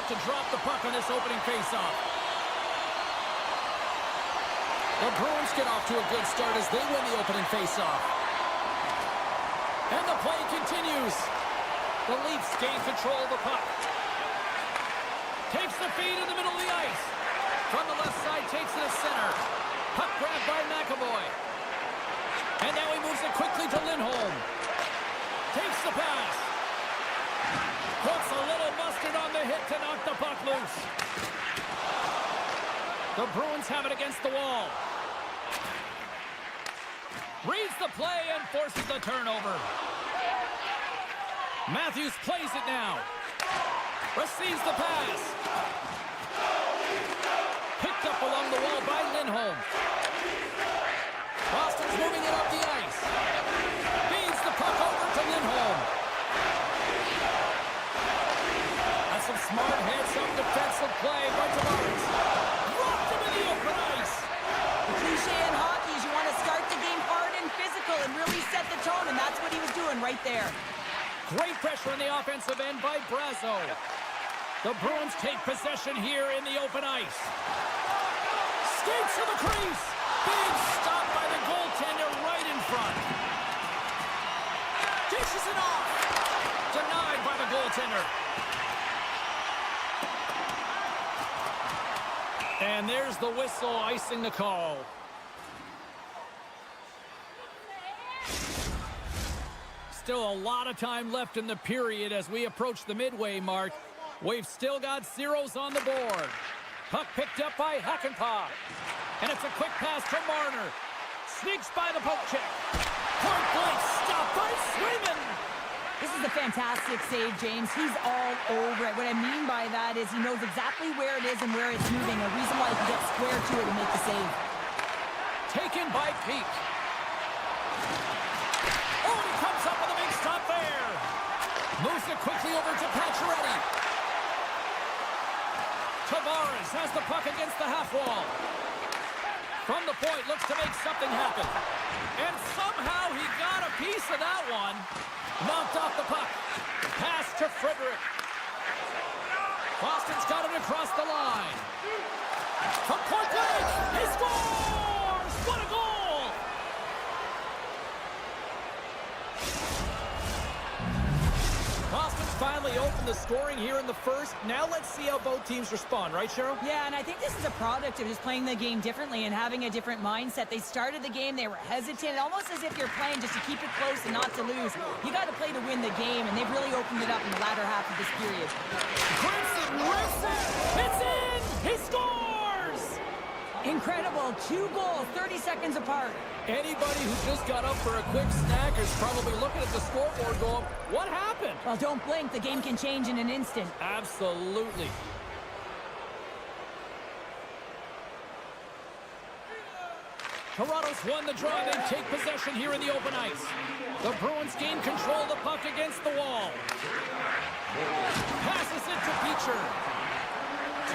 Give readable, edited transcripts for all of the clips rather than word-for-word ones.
to drop the puck on this opening faceoff. The Bruins get off to a good start as they win the opening faceoff. And the play continues. The Leafs gain control of the puck. Takes the feed in the middle of the ice. From the left side, takes it to center. Puck grabbed by McAvoy. And now he moves it quickly to Lindholm. Takes the pass. Puts a little mustard on the hit to knock the puck loose. The Bruins have it against the wall. Reads the play and forces the turnover. Matthews plays it now. Receives the pass. Picked up along the wall by Lindholm. Boston's moving it up the ice. Feeds the puck over to Lindholm. That's some smart heads-up defensive play by Tavares. Dropped him in the open ice. The cliche in hockey is you want to start the game hard and physical and really set the tone, and that's what he was doing right there. Great pressure on the offensive end by Brazo. The Bruins take possession here in the open ice. Skates to the crease. Big stop by the goaltender right in front. Dishes it off. Denied by the goaltender. And there's the whistle icing the call. Still a lot of time left in the period as we approach the midway mark. We've still got zeros on the board. Puck picked up by Hakanpää. And it's a quick pass to Marner. Sneaks by the poke check. Point blank stop by Swayman. This is a fantastic save, James. He's all over it. What I mean by that is he knows exactly where it is and where it's moving. A reason why he can get square to it and make the save. Taken by Peak. Oh, he comes up with a big stop there. Moves it quickly over to Pacioretty. Tavares has the puck against the half wall. From the point, looks to make something happen. And somehow he got a piece of that one. Knocked off the puck. Pass to Frederick. Boston's got it across the line. From point blank, he scores! What a goal! Boston's finally opened the scoring here in the first. Now let's see how both teams respond, right, Cheryl? Yeah, and I think this is a product of just playing the game differently and having a different mindset. They started the game, they were hesitant, almost as if you're playing just to keep it close and not to lose. You got to play to win the game, and they've really opened it up in the latter half of this period. Grimson rips it! It's in! He scores! Incredible. 2 goals, 30 seconds apart. Anybody who just got up for a quick snack is probably looking at the scoreboard going, what happened? Well, don't blink. The game can change in an instant. Absolutely. Toronto's won the draw. They take possession here in the open ice. The Bruins gain control of the puck against the wall. Passes it to Beecher.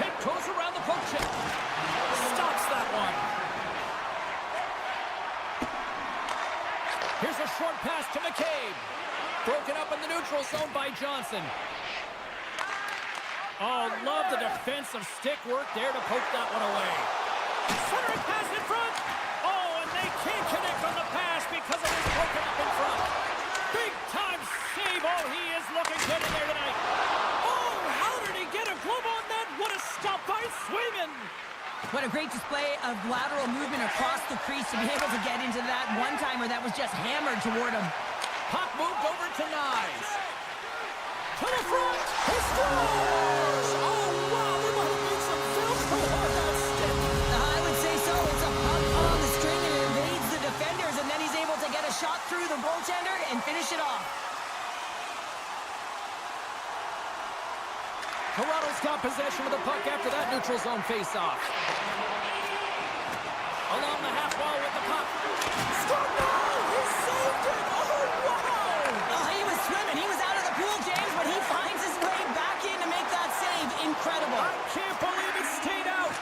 Tiptoes around the poke check. Stops that one. Here's a short pass to McCabe. Broken up in the neutral zone by Johnson. Oh, love the defensive stick work there to poke that one away. Centering pass in front. Oh, and they can't connect on the pass because it is broken up in front. Big time save. Oh, he is looking good in there tonight. Oh, how did he get a glove on that? What a stop by Swayman. What a great display of lateral movement across the crease to be able to get into that one-timer that was just hammered toward him. Puck moved over to Nyes. To the front. He scores! Oh, wow. They might have made some Velcro on that stick. I would say so. It's a puck on the string and it evades the defenders, and then he's able to get a shot through the goaltender and finish it off. Toronto's got possession of the puck after that neutral zone face-off. Along the half wall with the puck. Scored! No! He saved it! Oh, wow! Oh, he was swimming. He was out of the pool, James, but he finds his way back in to make that save. Incredible. I can't believe it stayed out.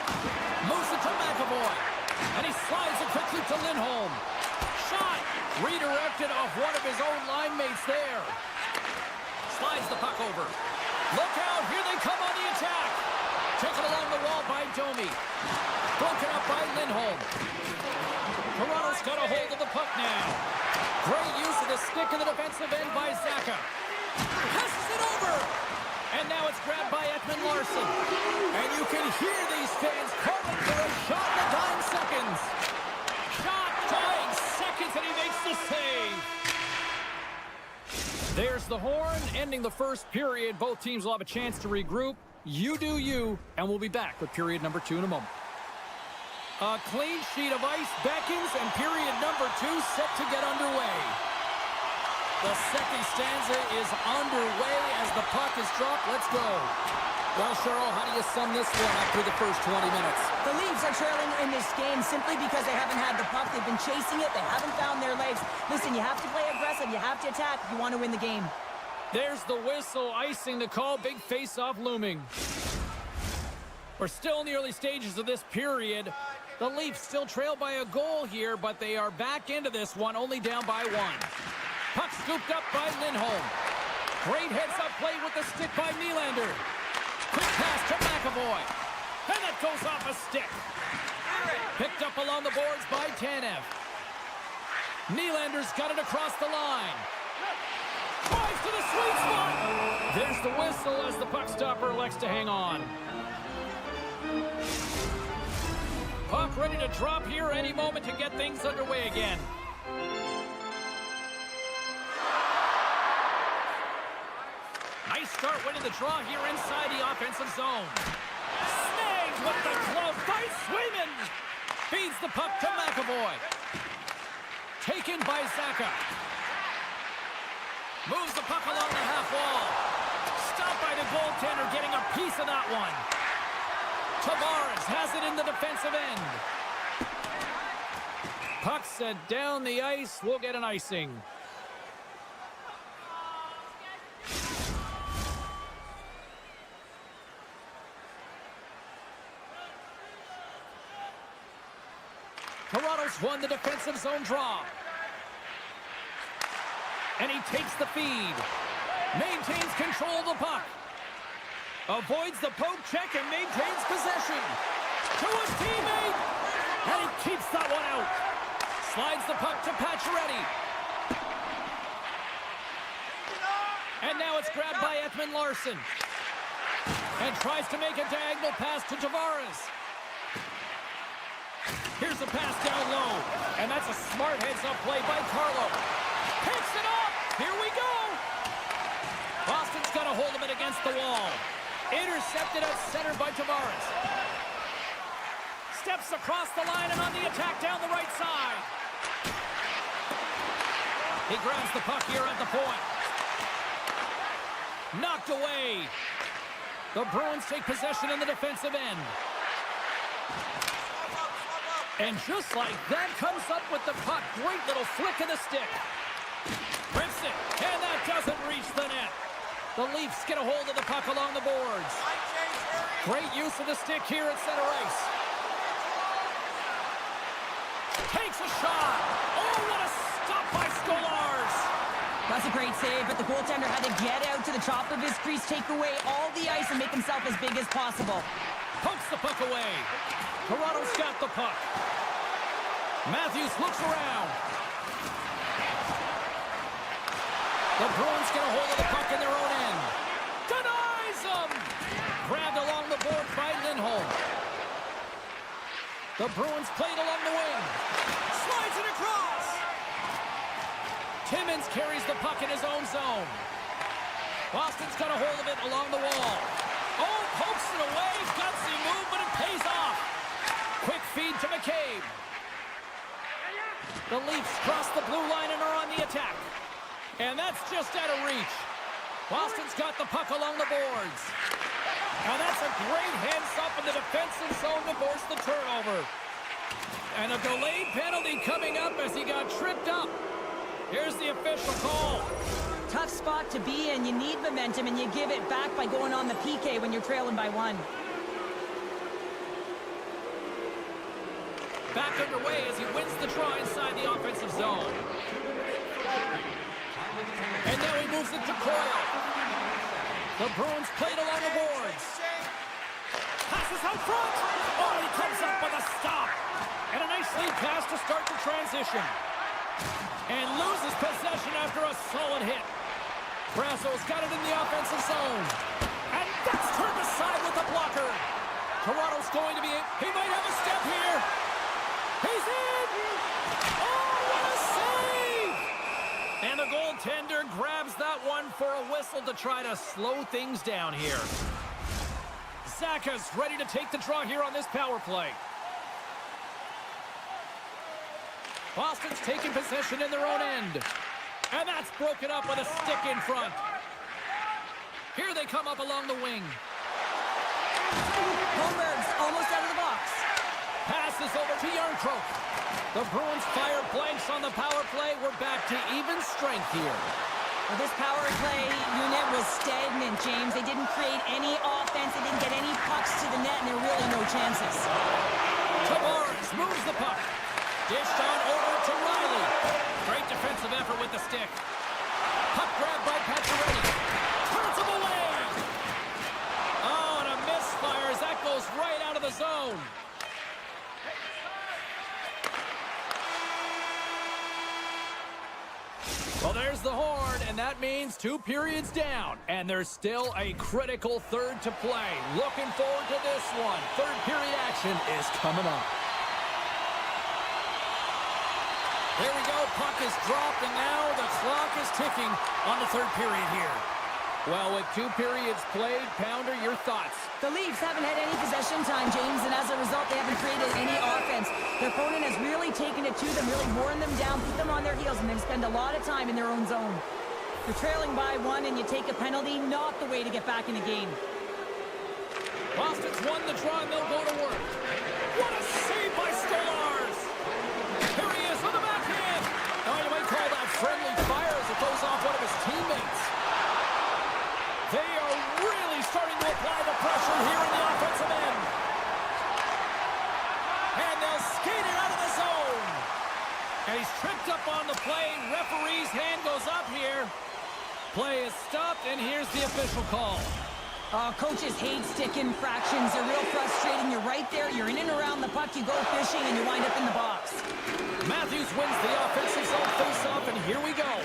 Moves it to McAvoy. And he slides it quickly to Lindholm. Shot! Redirected off one of his own line mates there. Slides the puck over. Look out, here they come on the attack. Taken along the wall by Domi. Broken up by Lindholm. Toronto's got a hold of the puck now. Great use of the stick in the defensive end by Zacha. Passes it over. And now it's grabbed by Ekman Larsson. And you can hear these fans calling for a shot in the dying seconds. Shot, dying seconds, and he makes the save. There's the horn, ending the first period. Both teams will have a chance to regroup. You do you, and we'll be back with period number 2 in a moment. A clean sheet of ice beckons, and period number 2 set to get underway. The second stanza is underway as the puck is dropped. Let's go. Well, Cheryl, how do you sum this one up through the first 20 minutes? The Leafs are trailing in this game simply because they haven't had the puck. They've been chasing it. They haven't found their legs. Listen, you have to play aggressive. You have to attack if you want to win the game. There's the whistle, icing the call. Big face-off looming. We're still in the early stages of this period. The Leafs still trail by a goal here, but they are back into this one, only down by 1. Puck scooped up by Lindholm. Great heads-up play with the stick by Nylander. Quick pass to McAvoy. And that goes off a stick. Picked up along the boards by Tanev. Nylander's got it across the line. Drives to the sweet spot. There's the whistle as the puck stopper elects to hang on. Puck ready to drop here any moment to get things underway again. Nice start winning the draw here inside the offensive zone. Snagged with the glove by Swayman. Feeds the puck to McAvoy. Taken by Zacha. Moves the puck along the half wall. Stopped by the goaltender, getting a piece of that one. Tavares has it in the defensive end. Puck set down the ice. We'll get an icing. Toronto's won the defensive zone draw. And he takes the feed. Maintains control of the puck. Avoids the poke check and maintains possession. To his teammate. And he keeps that one out. Slides the puck to Pacioretty. And now it's grabbed by Ekman Larsson. And tries to make a diagonal pass to Tavares. Here's a pass down low. And that's a smart heads-up play by Carlo. Picks it up. Here we go. Boston's got a hold of it against the wall. Intercepted at center by Tavares. Steps across the line and on the attack down the right side. He grabs the puck here at the point. Knocked away. The Bruins take possession in the defensive end. And just like that, comes up with the puck. Great little flick of the stick. Rips it, and that doesn't reach the net. The Leafs get a hold of the puck along the boards. Great use of the stick here at center ice. Takes a shot. Oh, what a stop by Skolars. That's a great save, but the goaltender had to get out to the top of his crease, take away all the ice, and make himself as big as possible. Pokes the puck away. Toronto's got the puck. Matthews looks around. The Bruins get a hold of the puck in their own end. Denies them! Grabbed along the boards by Lindholm. The Bruins played along the wing. Slides it across. Timmins carries the puck in his own zone. Boston's got a hold of it along the wall. Oh, pokes it away. Gutsy move, but it pays off. Quick feed to McCabe. The Leafs cross the blue line and are on the attack. And that's just out of reach. Boston's got the puck along the boards. And that's a great heads-up in the defensive zone to force the turnover. And a delayed penalty coming up as he got tripped up. Here's the official call. Tough spot to be in. You need momentum, and you give it back by going on the PK when you're trailing by 1. Back underway as he wins the draw inside the offensive zone. And now he moves it to Coyle. The Bruins played along the boards. Passes out front. Oh, he comes up with a stop. And a nice lead pass to start the transition. And loses possession after a solid hit. Brasso's got it in the offensive zone. And that's turned aside with the blocker. Toronto's going to be... He might have a step here. He's in. Oh, what a save. And the goaltender grabs that one for a whistle to try to slow things down here. Zacha's ready to take the draw here on this power play. Boston's taking possession in their own end. And that's broken up with a stick in front. Here they come up along the wing. Holmberg's almost out of the box. Passes over to Yarncroke. The Bruins fire blanks on the power play. We're back to even strength here. Well, this power play unit was stagnant, James. They didn't create any offense. They didn't get any pucks to the net, and there were really no chances. Tavares moves the puck. Dished on over to Riley. Great defensive effort with the stick. Puck grabbed by Pacioretty. Turns him away. Oh, and a misfire as that goes right out of the zone. Well, there's the horn, and that means 2 periods down. And there's still a critical third to play. Looking forward to this one. Third period action is coming up. There we go. Puck is dropped, and now the clock is ticking on the third period here. Well, with 2 periods played, Pounder, your thoughts? The Leafs haven't had any possession time, James, and as a result, they haven't created any offense. Their opponent has really taken it to them, really worn them down, put them on their heels, and they spend a lot of time in their own zone. You're trailing by 1 and you take a penalty, not the way to get back in the game. Boston's won the draw, and they'll go to work. What a save by Stolarz! Here he is with the backhand! Now, you might call that friendly fire as it goes off one of his teammates. They are really starting to apply the pressure here in the offensive end. And they'll skate it out of the zone. And he's tripped up on the play. Referee's hand goes up here. Play is stopped, and here's the official call. Coaches hate stick infractions. They're real frustrating. You're right there. You're in and around the puck. You go fishing, and you wind up in the box. Matthews wins the offensive zone face-off, and here we go.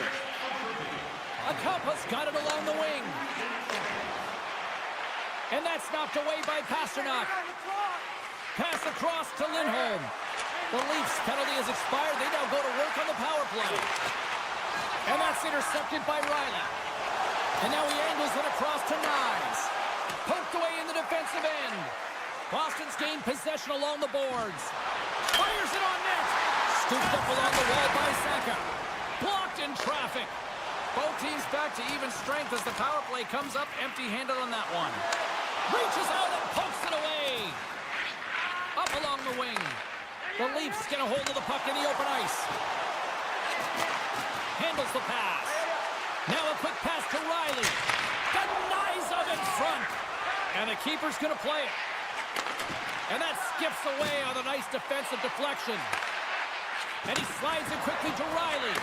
Akapa's got it along the wing. And that's knocked away by Pasternak. Pass across to Lindholm. The Leafs' penalty has expired. They now go to work on the power play. And that's intercepted by Riley. And now he angles it across to Nyes. Poked away in the defensive end. Boston's gained possession along the boards. Fires it on net. Scooped up along the wall by Zacha. Blocked in traffic. Both teams back to even strength as the power play comes up empty-handed on that one. Reaches out and pokes it away. Up along the wing. The Leafs get a hold of the puck in the open ice. Handles the pass. Now a quick pass to Riley. Denies of in front. And the keeper's going to play it. And that skips away on a nice defensive deflection. And he slides it quickly to Riley.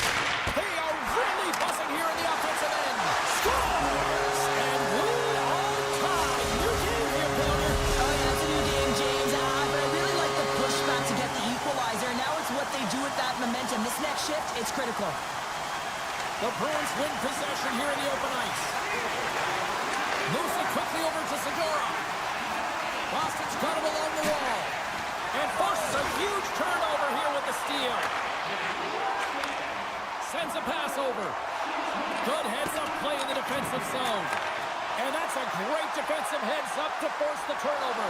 They are really buzzing here in the offensive end. Scores! And we're on time. New game here, Pounder. Oh, yeah, it's a new game, James. But I really like the pushback to get the equalizer. Now it's what they do with that momentum. This next shift, it's critical. The Bruins win possession here in the open ice. Moves it quickly over to Segura. Boston's got it along the wall. And forces a huge turnover here with the steal. Sends a pass over. Good heads-up play in the defensive zone. And that's a great defensive heads-up to force the turnover.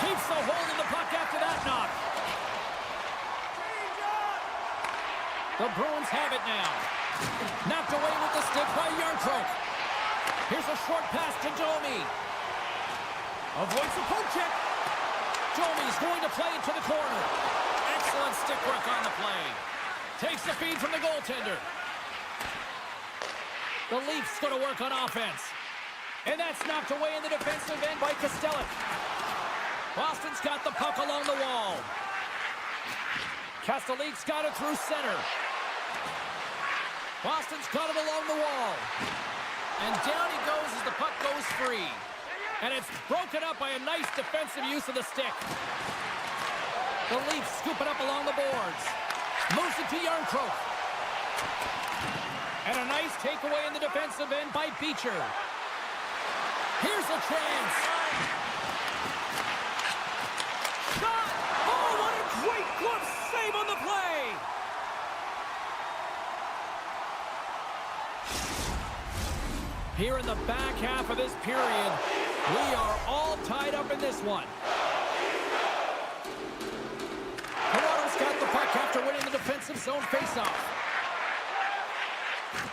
Keeps the hold of the puck after that knock. The Bruins have it now. Knocked away with the stick by Yarncroke. Here's a short pass to Domi. Avoids the poke check. Domi's going to play it to the corner. Excellent stick work on the play. Takes the feed from the goaltender. The Leafs going to work on offense. And that's knocked away in the defensive end by Kostelic. Boston's got the puck along the wall. Kastelik's got it through center. Boston's got it along the wall. And down he goes as the puck goes free. And it's broken up by a nice defensive use of the stick. The Leafs scoop it up along the boards. Moves it to Yarncroke. And a nice takeaway in the defensive end by Beecher. Here's a chance. Shot! Oh, what a great glove save on the play! Here in the back half of this period, we are all tied up in this one. Toronto's got the puck after winning the defensive zone faceoff.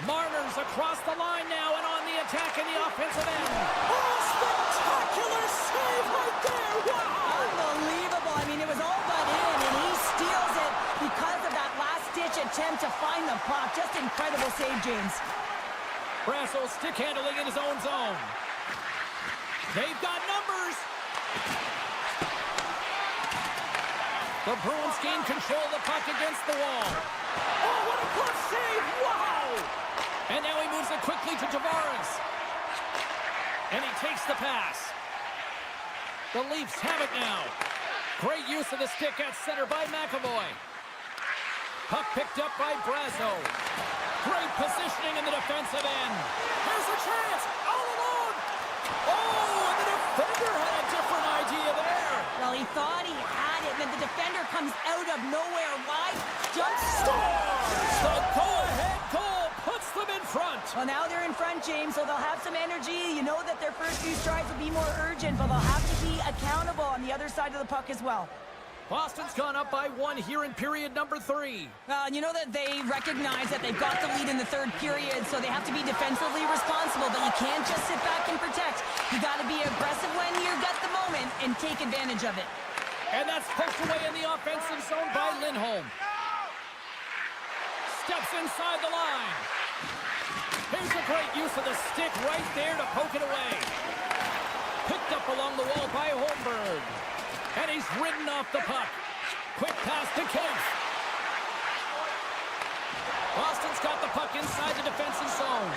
Marner's across the line now and on the attack in the offensive end. Oh, spectacular save right there! Wow! Unbelievable. I mean, it was all but in, and he steals it because of that last-ditch attempt to find the puck. Just incredible save, James. Brasso stick handling in his own zone. They've got numbers. The Bruins gain control of the puck against the wall. Oh, what a glove save! Wow! And now he moves it quickly to Tavares. And he takes the pass. The Leafs have it now. Great use of the stick at center by McAvoy. Puck picked up by Brasso. Great positioning in the defensive end. Here's a chance. All alone. Oh, and the defender had a different idea there. Well, he thought he had it, and then the defender comes out of nowhere. Wide jump Scores! The go-ahead goal puts them in front. Well, now they're in front, James, so they'll have some energy. You know that their first few strides will be more urgent, but they'll have to be accountable on the other side of the puck as well. Boston's gone up by 1 here in period number 3. Well, you know that they recognize that they've got the lead in the third period, so they have to be defensively responsible, but you can't just sit back and protect. You got to be aggressive when you got the moment and take advantage of it. And that's pushed away in the offensive zone by Lindholm. Steps inside the line. Here's a great use of the stick right there to poke it away. Picked up along the wall by Holmberg. And he's ridden off the puck. Quick pass to Kampf. Boston's got the puck inside the defensive zone.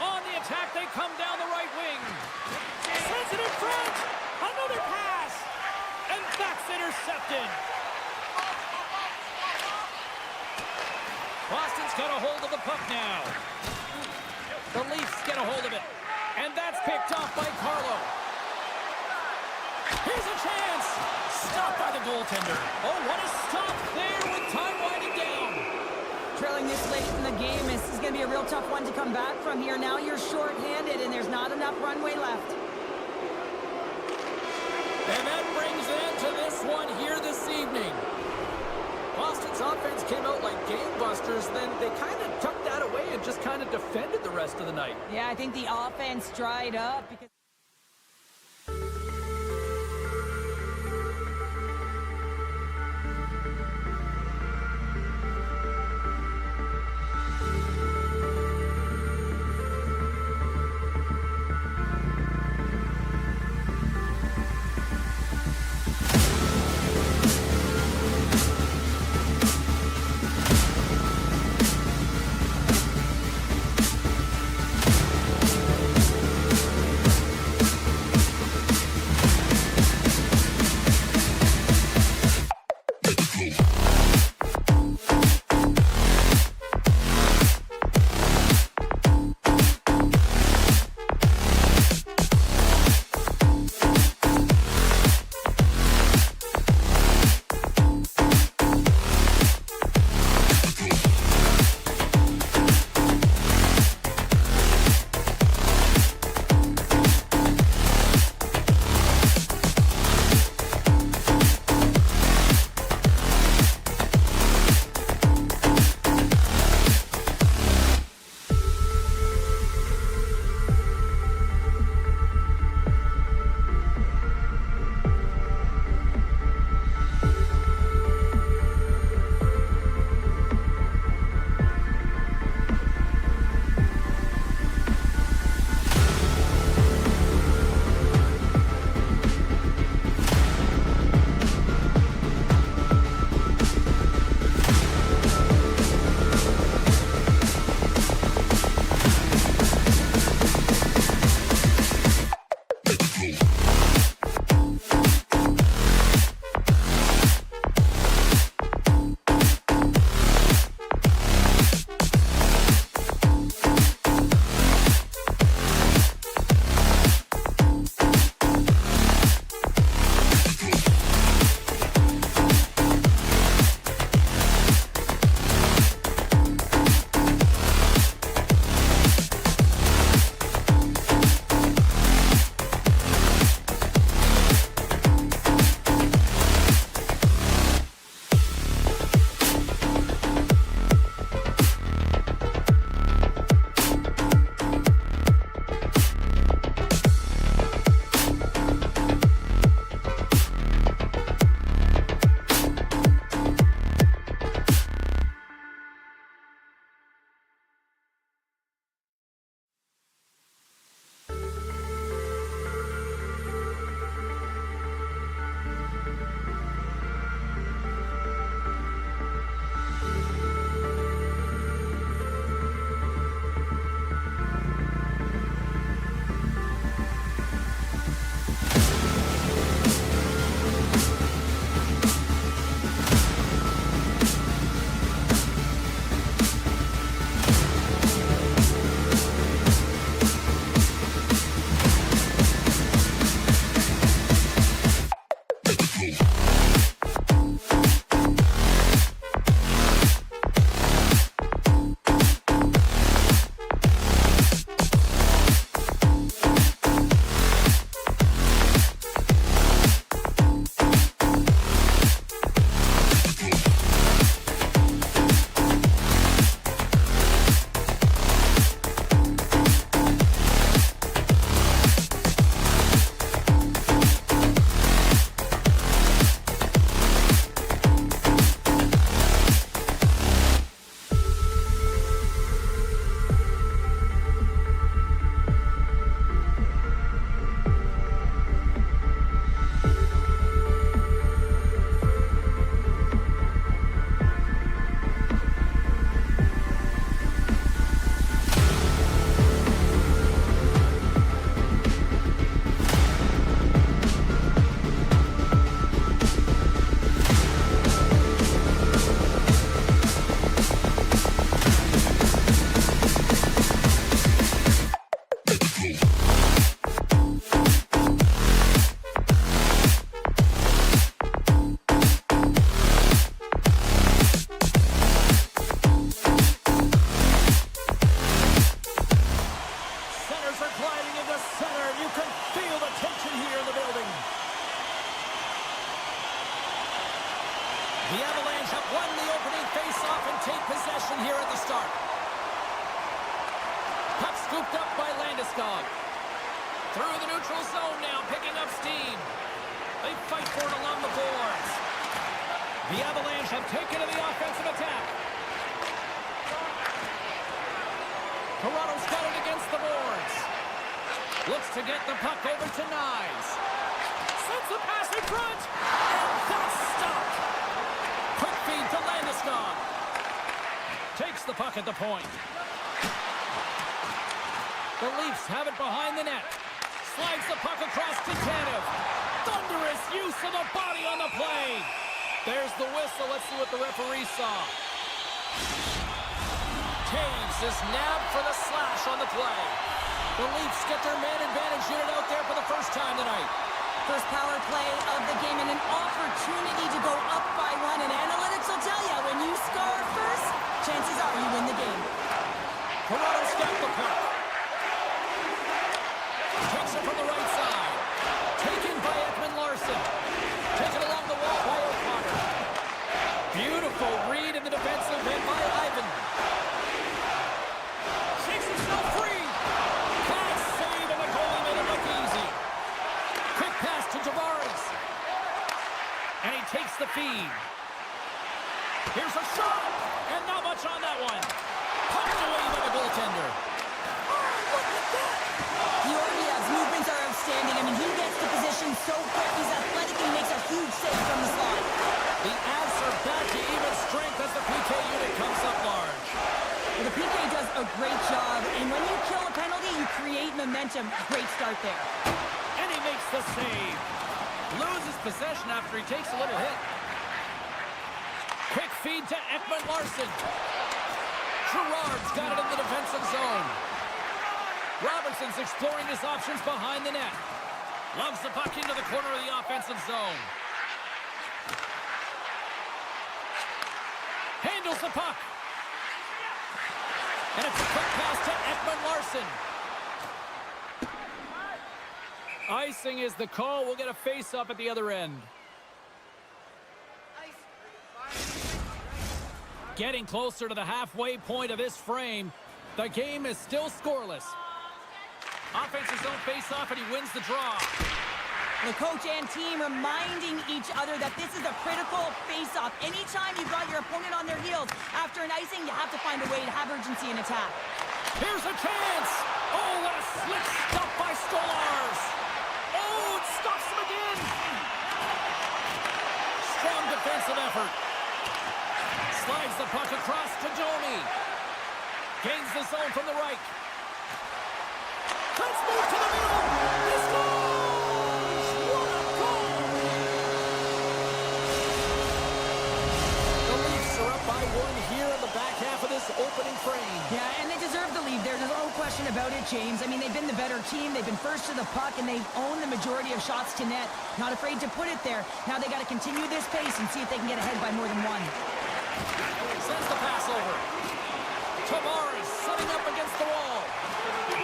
On the attack, they come down the right wing. Sends it in front. Another pass. And that's intercepted. Boston's got a hold of the puck now. The Leafs get a hold of it. And that's picked off by Carlo. Here's a chance. Stopped by the goaltender. Oh, what a stop there with time winding down. Trailing this late in the game, this is going to be a real tough one to come back from here. Now you're short-handed, and there's not enough runway left. And that brings an end to this one here this evening. Boston's offense came out like gangbusters, then they kind of tucked that away and just kind of defended the rest of the night. Yeah, I think the offense dried up because can feel the tension here in the building. The Avalanche have won the opening face-off and take possession here at the start. Puck scooped up by Landeskog. Through the neutral zone now, picking up steam. They fight for it along the boards. The Avalanche have taken to the offensive attack. Toronto's got it against the boards. Looks to get the puck over to Nyes. Sends the pass in front. And that's stopped. Quick feed to Landeskog. Takes the puck at the point. The Leafs have it behind the net. Slides the puck across to Tanev. Thunderous use of the body on the play. There's the whistle. Let's see what the referee saw. Taves is nabbed for the slash on the play. The Leafs get their man advantage unit out there for the first time tonight. First power play of the game and an opportunity to go up by one. And analytics will tell you, when you score first, chances are you win the game. Toronto's got the puck. Takes it from the right side. Taken by Ekman Larsson. Taken along the wall by O'Connor. Beautiful read in the defensive end by Ivan. Shakes himself free. Bad save, and the goalie made it look easy. Quick pass to Tavares. And he takes the feed. Here's a shot. And not much on that one. Pumped away by the goaltender. Oh, look at that. Georgiev's movements are outstanding. I mean, he gets to position so quick. He's athletic and makes a huge save from the slot. The Avs are back to even strength as the PK unit comes up large. Well, the PK does a great job, and when you kill a penalty, you create momentum. Great start there. And he makes the save. Loses possession after he takes a little hit. Quick feed to Ekman Larsson. Gerard's got it in the defensive zone. Robertson's exploring his options behind the net. Loves the puck into the corner of the offensive zone. Handles the puck. And it's a quick pass to Ekman Larsson. Icing is the call. We'll get a face-up at the other end. Getting closer to the halfway point of this frame. The game is still scoreless. Offensive zone face-off, and he wins the draw. The coach and team reminding each other that this is a critical face-off. Anytime you've got your opponent on their heels, after an icing, you have to find a way to have urgency in attack. Here's a chance. Oh, what a slick stop by Stolarz. Oh, it stops him again. Strong defensive effort. Slides the puck across to Domi. Gains the zone from the right. Let's move to the middle. He scores! What a goal! The Leafs are up by one here in the back half of this opening frame. Yeah, and they deserve the lead. There's no question about it, James. I mean, they've been the better team. They've been first to the puck, and they've owned the majority of shots to net. Not afraid to put it there. Now they got to continue this pace and see if they can get ahead by more than one. Sends the pass over. Tavares sitting up against the wall.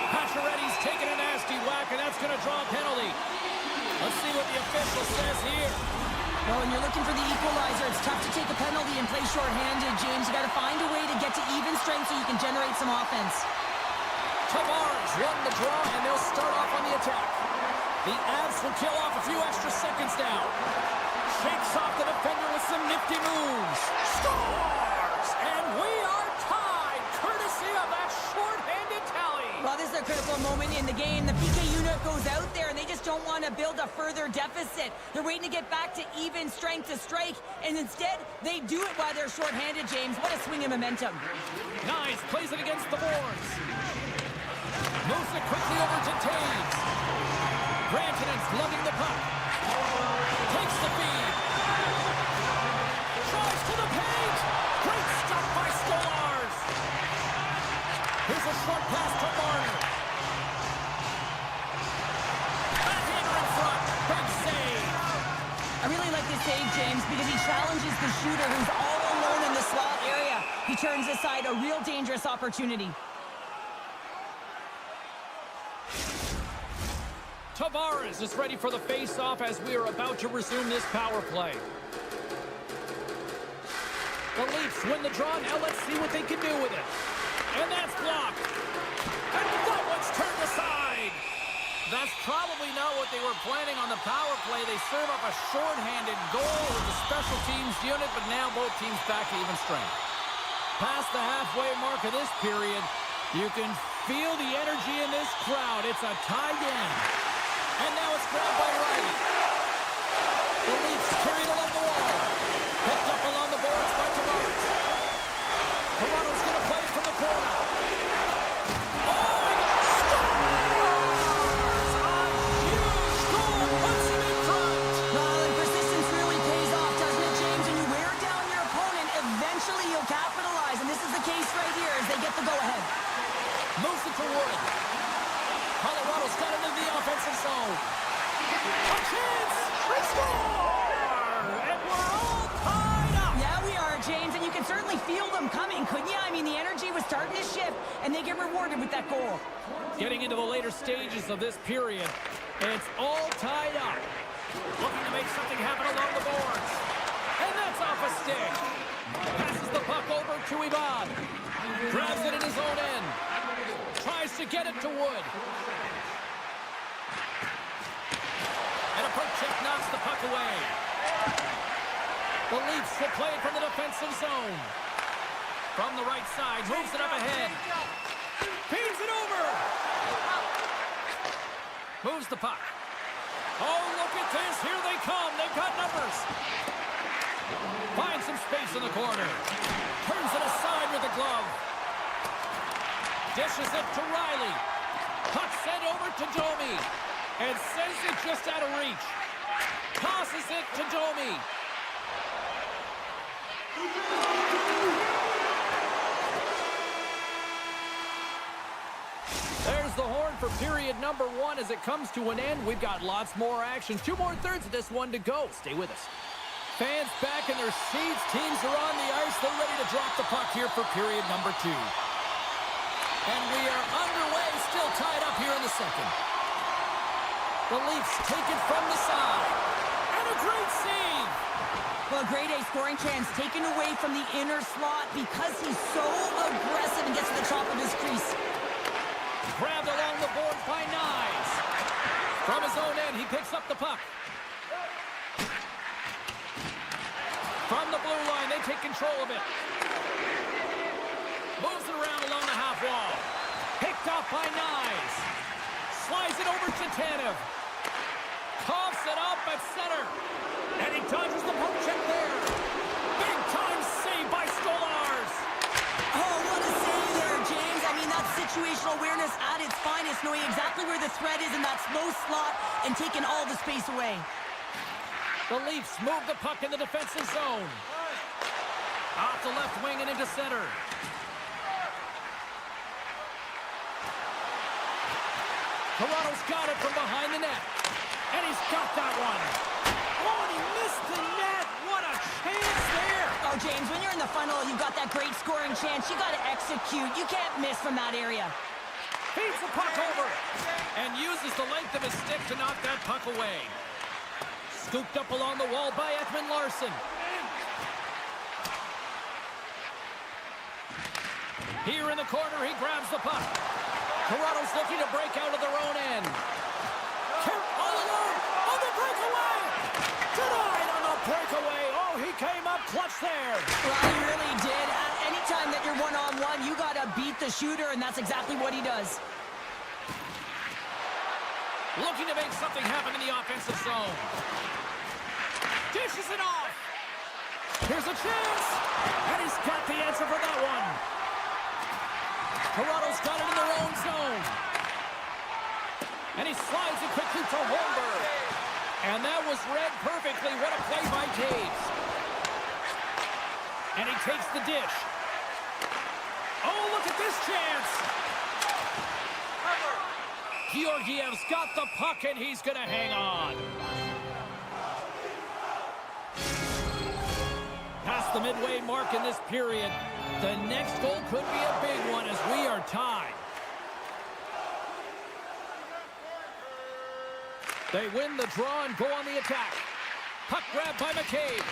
Pacioretty's taking a nasty whack, and that's going to draw a penalty. Let's see what the official says here. Well, when you're looking for the equalizer, it's tough to take a penalty and play shorthanded, James. You got to find a way to get to even strength so you can generate some offense. Tavares won the draw, and they'll start off on the attack. The Avs will kill off a few extra seconds now. Shakes off the defender with some nifty moves. Scores! And we are tied, courtesy of that short-handed tally. Well, this is a critical moment in the game. The PK unit goes out there, and they just don't want to build a further deficit. They're waiting to get back to even strength to strike, and instead, they do it while they're short-handed, James. What a swing of momentum. Nice, plays it against the boards. Moves it quickly over to Taves. Grantonen's lugging the puck. Takes the feed. Tries to the paint. Great stop by Stolarz. Here's a short pass to Marner. Backhander in front. Big save. I really like this save, James, because he challenges the shooter who's all alone in the slot area. He turns aside a real dangerous opportunity. Tavares is ready for the face-off as we are about to resume this power play. The Leafs win the draw. Now let's see what they can do with it. And that's blocked. And that one's turned aside. That's probably not what they were planning on the power play. They serve up a shorthanded goal with the special teams unit, but now both teams back to even strength. Past the halfway mark of this period, you can feel the energy in this crowd. It's a tie game. And now it's grabbed by Riley. The Leafs carried along the wall. Picked up along the boards by Tavares. Toronto's going to play from the corner. Oh, he scores! A huge goal puts him in front. Well, and persistence really pays off, doesn't it, James? When you wear down your opponent, eventually you'll capitalize. And this is the case right here as they get the go-ahead. Moves it to Wood. Colorado's got into the offensive zone. A chance! They score! And we're all tied up! Yeah, we are, James, and you can certainly feel them coming, couldn't you? I mean, the energy was starting to shift, and they get rewarded with that goal. Getting into the later stages of this period, it's all tied up. Looking to make something happen along the boards. And that's off a stick. Passes the puck over to Ivan. Grabs it in his own end. Tries to get it to Wood. And a poke check knocks the puck away. The Leafs will play it from the defensive zone. From the right side, moves it up ahead. Feeds it over. Moves the puck. Oh, look at this. Here they come. They've got numbers. Finds some space in the corner. Turns it aside with a glove. Dishes it to Riley. Puck sent over to Domi. And sends it just out of reach. Tosses it to Domi. There's the horn for period number 1 as it comes to an end. We've got lots more action. 2 more thirds of this one to go. Stay with us. Fans back in their seats. Teams are on the ice. They're ready to drop the puck here for period number 2. And we are underway, still tied up here in the second. The Leafs take it from the side. And a great save. Well, a grade A scoring chance taken away from the inner slot because he's so aggressive and gets to the top of his crease. Grabbed along the boards by Nyes. From his own end, he picks up the puck. From the blue line, they take control of it. Moves it around along the half wall. Picked off by Nyes. Slides it over to Tanev. Coughs it up at center. And he dodges the poke check there. Big time save by Stolarz. Oh, what a save there, James. I mean, that's situational awareness at its finest, knowing exactly where the threat is in that slow slot and taking all the space away. The Leafs move the puck in the defensive zone. Off the left wing and into center. Toronto's got it from behind the net. And he's got that one. Oh, and he missed the net. What a chance there. Oh, James, when you're in the funnel, you've got that great scoring chance. You got to execute. You can't miss from that area. Feeds the puck over. And uses the length of his stick to knock that puck away. Scooped up along the wall by Ekman Larsson. Here in the corner, he grabs the puck. Toronto's looking to break out of their own end. All alone on the breakaway. Denied on the breakaway. Oh, he came up clutch there. Well, he really did. Anytime that you're one-on-one, you got to beat the shooter, and that's exactly what he does. Looking to make something happen in the offensive zone. Dishes it off. Here's a chance. And he's got the answer for that one. Toronto's got it in their own zone. And he slides it quickly to Holmberg. And that was read perfectly. What a play by Taves. And he takes the dish. Oh, look at this chance. Georgiev's got the puck, and he's going to hang on. Past the midway mark in this period. The next goal could be a big one as we are tied. They win the draw and go on the attack. Puck grab by McCabe.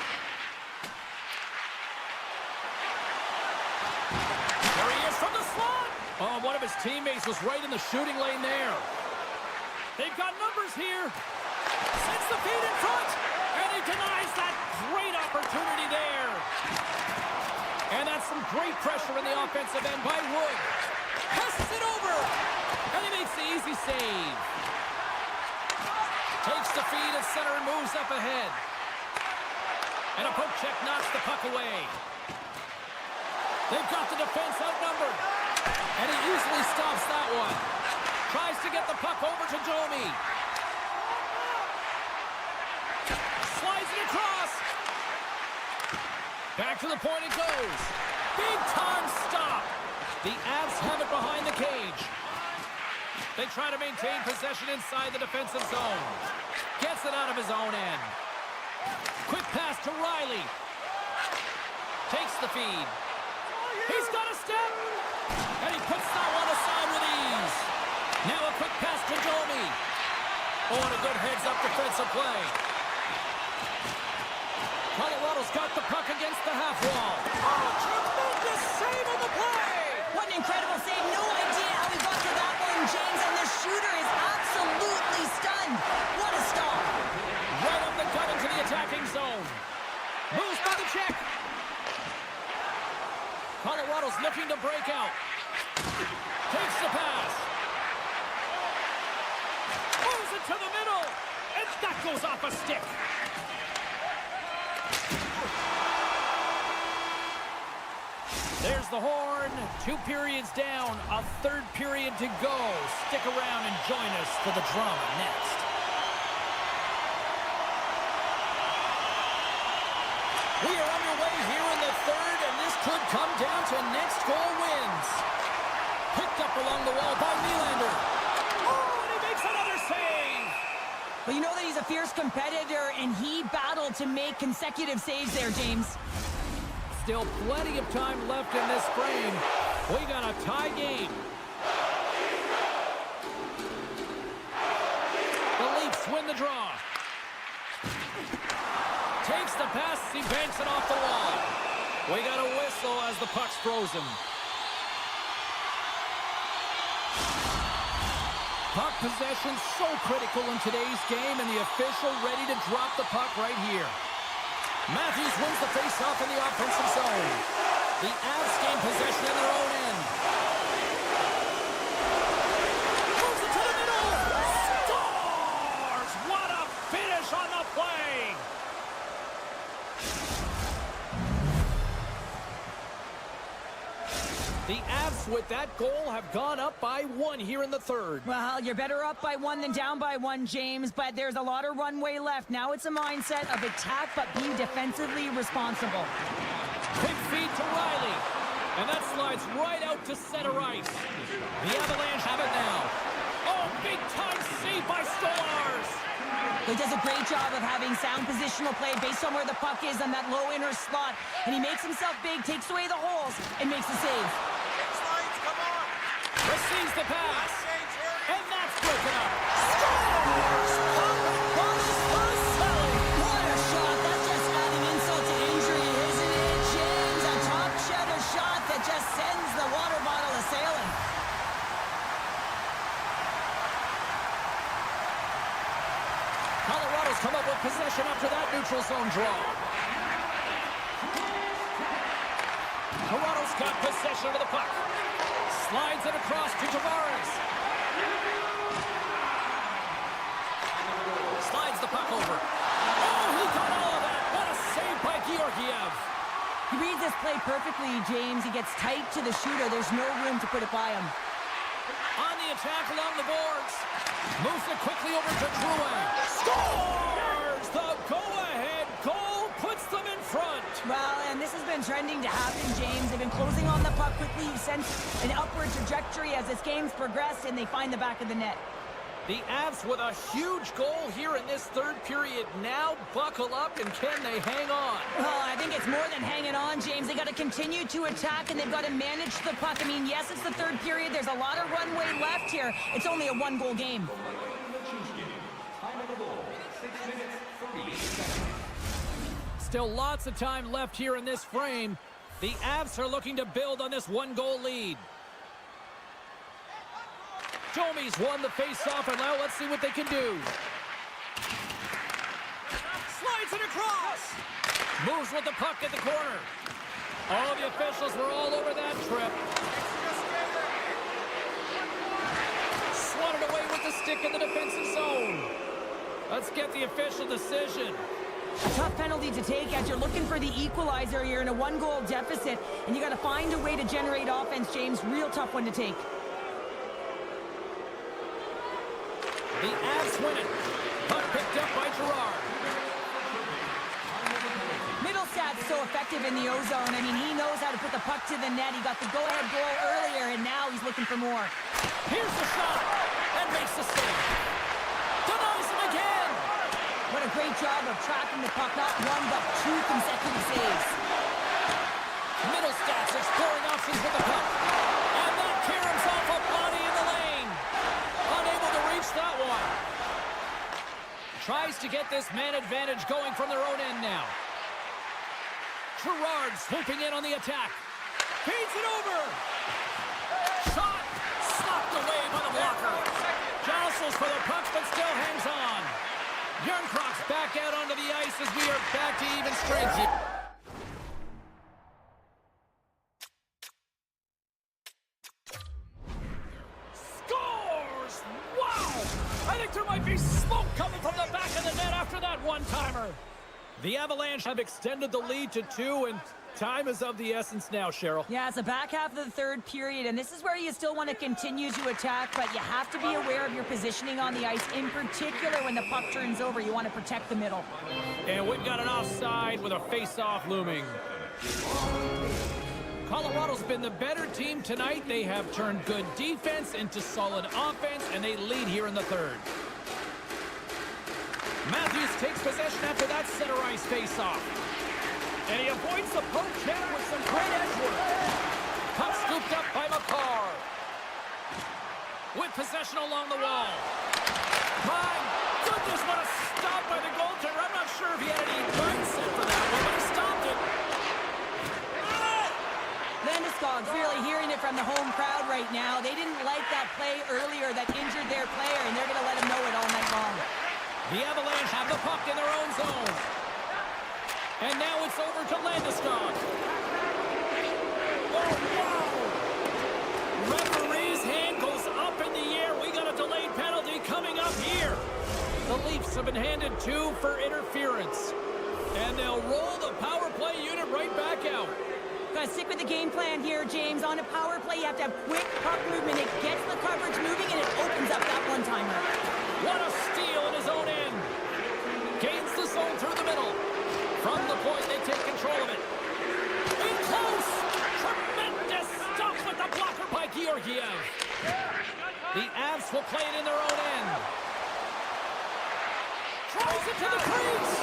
There he is from the slot. Oh, one of his teammates was right in the shooting lane there. They've got numbers here. Sends the feed in front. And he denies that great opportunity there. And that's some great pressure in the offensive end by Wood. Passes it over. And he makes the easy save. Takes the feed at center and moves up ahead. And a poke check knocks the puck away. They've got the defense outnumbered. And he easily stops that one. Tries to get the puck over to Domi. Slides it across. Back to the point it goes. Big time stop. The Avs have it behind the cage. They try to maintain possession inside the defensive zone. Gets it out of his own end. Quick pass to Riley. Takes the feed. He's got a step. And he puts that one aside with ease. Now a quick pass to Domi. Oh, and a good heads-up defensive play. Colorado's got the puck against the half wall. Oh, tremendous save on the play. What an incredible save. No idea how he got to that one, James. And the shooter is absolutely stunned. What a stop. Right up the gut into the attacking zone. Moves by the check. Colorado's looking to break out. Takes the pass. Moves it to the middle. And that goes off a stick. There's the horn. 2 periods down. A 3rd period to go. Stick around and join us for the drama next. We are underway here in the 3rd, and this could come down to next goal wins. Picked up along the wall by Nylander. Oh, and he makes another save. Well, you know that he's a fierce competitor, and he battled to make consecutive saves there, James. Still plenty of time left in this frame. We got a tie game. The Leafs win the draw. Takes the pass as he banks it off the wall. We got a whistle as the puck's frozen. Puck possession so critical in today's game, and the official ready to drop the puck right here. Matthews wins the face-off in the offensive zone. The Avs gain possession in their own end. Moves it to the middle. Scores! What a finish on the play! The Avs, with that goal, have gone up by 1 here in the 3rd. Well, you're better up by 1 than down by 1, James, but there's a lot of runway left. Now it's a mindset of attack, but be defensively responsible. Quick feed to Riley, and that slides right out to center ice. The Avalanche have it now. Oh, big-time save by Stolarz. He does a great job of having sound positional play based on where the puck is on that low inner slot, and he makes himself big, takes away the holes, and makes the save. Receives the pass, and that's broken up. Scores! What a shot! That's just adding insult to injury, isn't it, James? A top cheddar shot that just sends the water bottle a-sailing. Colorado's come up with possession after that neutral zone draw. Toronto's got possession of the puck. Slides it across to Tavares. Slides the puck over. Oh, he got all of that. What a save by Georgiev. He reads this play perfectly, James. He gets tight to the shooter. There's no room to put it by him. On the attack along the boards. Moves it quickly over to Drouin. Scores! The go-ahead goal puts them in front. Well, and this has been trending to happen, James. They've been closing on the puck quickly. You've sensed an upward trajectory as this game's progressed, and they find the back of the net. The Avs with a huge goal here in this 3rd period. Now buckle up, and can they hang on? Well, I think it's more than hanging on, James. They got to continue to attack, and they've got to manage the puck. I mean, yes, it's the 3rd period. There's a lot of runway left here. It's only a 1-goal game. Still lots of time left here in this frame. The Avs are looking to build on this one-goal lead. Domi's won the face-off, and now let's see what they can do. Slides it across. Moves with the puck at the corner. All the officials were all over that trip. Swatted away with the stick in the defensive zone. Let's get the official decision. A tough penalty to take as you're looking for the equalizer. You're in a one-goal deficit, and you got to find a way to generate offense, James. Real tough one to take. The Avs win it. Puck picked up by Gerard. Middlestad's so effective in the O-zone. I mean, he knows how to put the puck to the net. He got the go-ahead goal earlier, and now he's looking for more. Here's the shot, and makes the save. Denies him again. What a great job of tracking the puck. Not one, but two consecutive saves. Middlestad's exploring options with the puck. And that caroms off a body in the lane. Unable to reach that one. Tries to get this man advantage going from their own end now. Gerard swooping in on the attack. Feeds it over. Shot. Slapped away by the blocker. Jostles for the puck, but still hangs on. Youngcroft's back out onto the ice as we are back to even strength. Scores! Wow! I think there might be smoke coming from the back of the net after that one-timer. The Avalanche have extended the lead to 2, and time is of the essence now, Cheryl. Yeah, it's the back half of the third period, and this is where you still want to continue to attack, but you have to be aware of your positioning on the ice, in particular when the puck turns over. You want to protect the middle. And we've got an offside with a face-off looming. Colorado's been the better team tonight. They have turned good defense into solid offense, and they lead here in the third. Matthews takes possession after that center ice face-off. And he avoids the poke check with some great edge work. Puck scooped up by McCarr. With possession along the wall. My goodness, what a stop by the goaltender. I'm not sure if he had any mindset for that one, but he stopped it. Landeskog's really hearing it from the home crowd right now. They didn't like that play earlier that injured their player, and they're going to let him know it all night long. The Avalanche have the puck in their own zone. And now it's over to Landeskog. Oh, wow! Referee's hand goes up in the air. We got a delayed penalty coming up here. The Leafs have been handed 2 for interference. And they'll roll the power play unit right back out. Got to stick with the game plan here, James. On a power play, you have to have quick puck movement. It gets the coverage moving, and it opens up that one-timer. What a steal in his own end. Gains the zone through the middle. From the point, they take control of it. In close. Tremendous stop with the blocker by Georgiev. The Avs will play it in their own end. Tries it to the crease.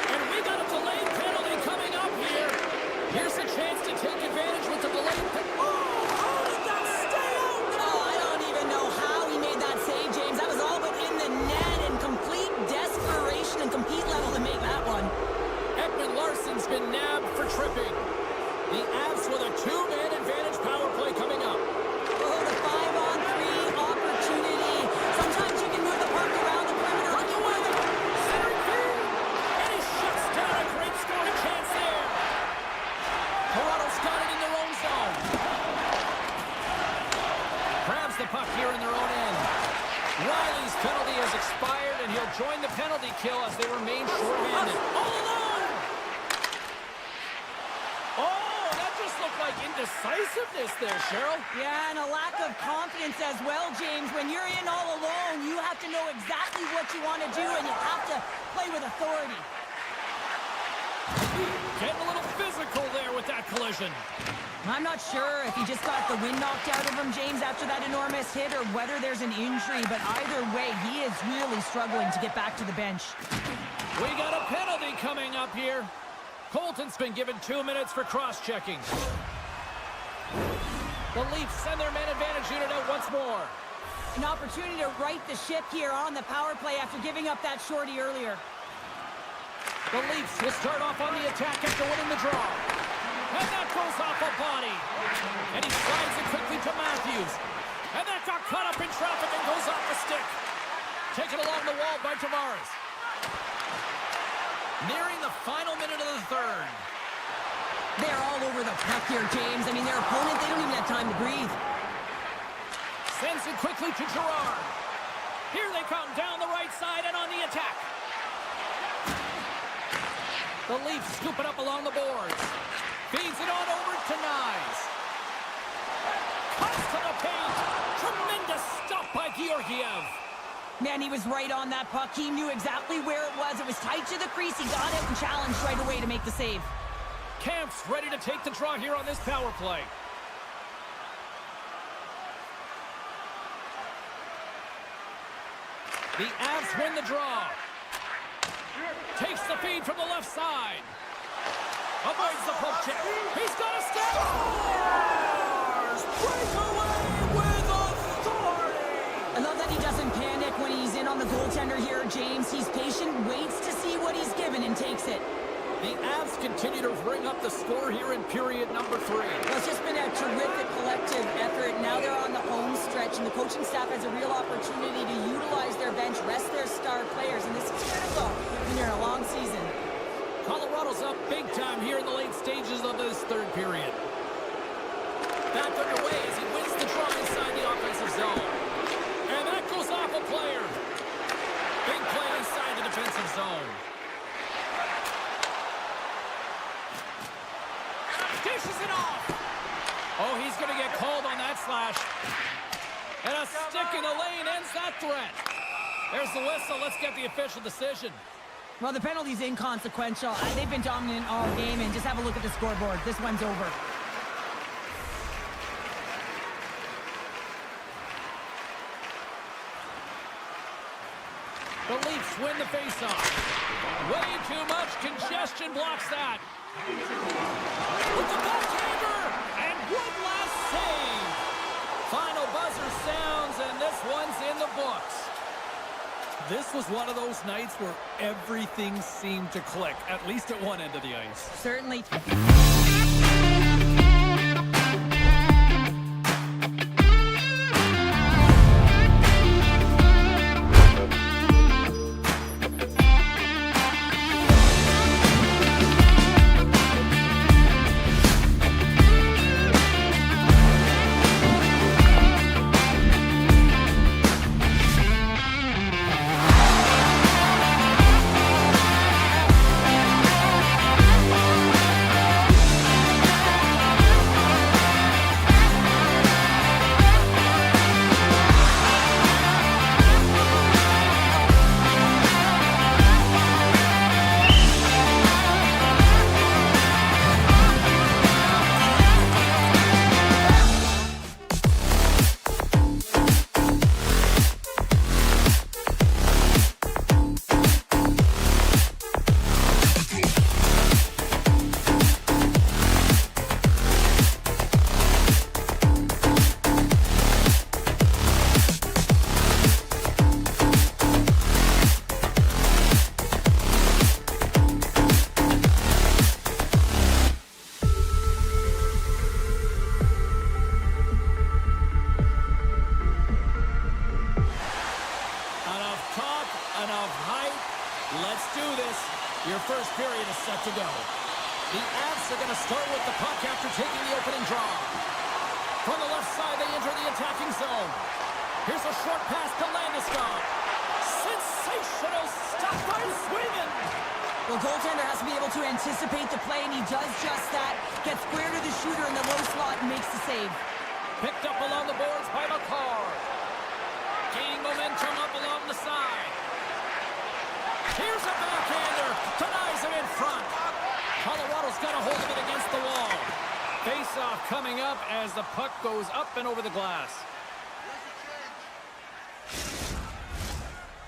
And we got a delayed penalty coming up here. Here's a chance to take advantage with the delayed penalty. Oh, how did that stay out? Oh, I don't even know how he made that save, James. That was all but in the net and complete desperation and compete level to make that one. Larson's been nabbed for tripping. The Avs with a 2-man advantage power play coming up. Oh, the 5-on-3 opportunity. Sometimes you can move the puck around the perimeter. From the wing. Centering field. And he shuts down a great scoring chance there. Toronto's got it in their own zone. Grabs the puck here in their own end. Riley's penalty has expired, and he'll join the penalty kill as they remain short-handed. All alone. Like indecisiveness there, Cheryl. Yeah, and a lack of confidence as well, James. When you're in all alone, you have to know exactly what you want to do, and you have to play with authority. Getting a little physical there with that collision. I'm not sure if he just got the wind knocked out of him, James, after that enormous hit, or whether there's an injury, but either way, he is really struggling to get back to the bench. We got a penalty coming up here. Colton's been given 2 minutes for cross-checking. The Leafs send their man advantage unit out once more. An opportunity to right the ship here on the power play after giving up that shorty earlier. The Leafs will start off on the attack after winning the draw. And that goes off a body. And he slides it quickly to Matthews. And that got caught up in traffic and goes off the stick. Taken along the wall by Tavares. Nearing the final minute of the third. They're all over the puck here, James. I mean, their opponent, they don't even have time to breathe. Sends it quickly to Gerard. Here they come down the right side and on the attack. The Leafs scoop it up along the boards. Feeds it on over to Nyes. Cuts to the paint. Tremendous stop by Georgiev. Man, he was right on that puck. He knew exactly where it was. It was tight to the crease. He got it and challenged right away to make the save. Camp's ready to take the draw here on this power play. The Avs win the draw. Takes the feed from the left side. Avoids the poke check. He's got a step. Breakaway with authority. I love that he doesn't panic when he's in on the goaltender here, James. He's patient, waits to see what he's given, and takes it. The Avs continue to ring up the score here in period number 3. Well, it's just been a terrific collective effort. Now they're on the home stretch, and the coaching staff has a real opportunity to utilize their bench, rest their star players, and this is critical when you're in a long season. Colorado's up big time here in the late stages of this third period. Back underway as he wins the draw inside the offensive zone. And that goes off a player. Big play inside the defensive zone. Dishes it off. Oh, he's going to get called on that slash. And a stick in the lane ends that threat. There's the whistle. Let's get the official decision. Well, the penalty's inconsequential. They've been dominant all game, and just have a look at the scoreboard. This one's over. The Leafs win the faceoff. Way too much congestion blocks that. With the backhander, and one last save. Final buzzer sounds, and this one's in the books. This was one of those nights where everything seemed to click, at least at one end of the ice. Certainly. Let's do this. Your first period is set to go. The Avs are going to start with the puck after taking the opening draw. From the left side, they enter the attacking zone. Here's a short pass to Landeskog. Sensational stop by Sweden. Well, goaltender has to be able to anticipate the play, and he does just that. Gets square to the shooter in the low slot and makes the save. Picked up along the boards by McCarr. Gaining momentum up along the side. Here's a backhander. Denies him in front. Colorado's got a hold of it against the wall. Face-off coming up as the puck goes up and over the glass.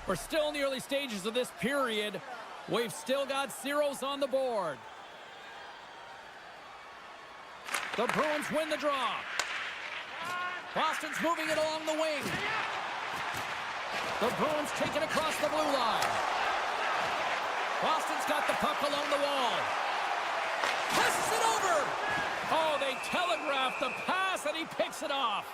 We're still in the early stages of this period. We've still got zeros on the board. The Bruins win the draw. Boston's moving it along the wing. The Bruins take it across the blue line. Boston's got the puck along the wall. Passes it over. Oh, they telegraphed the pass, and he picks it off.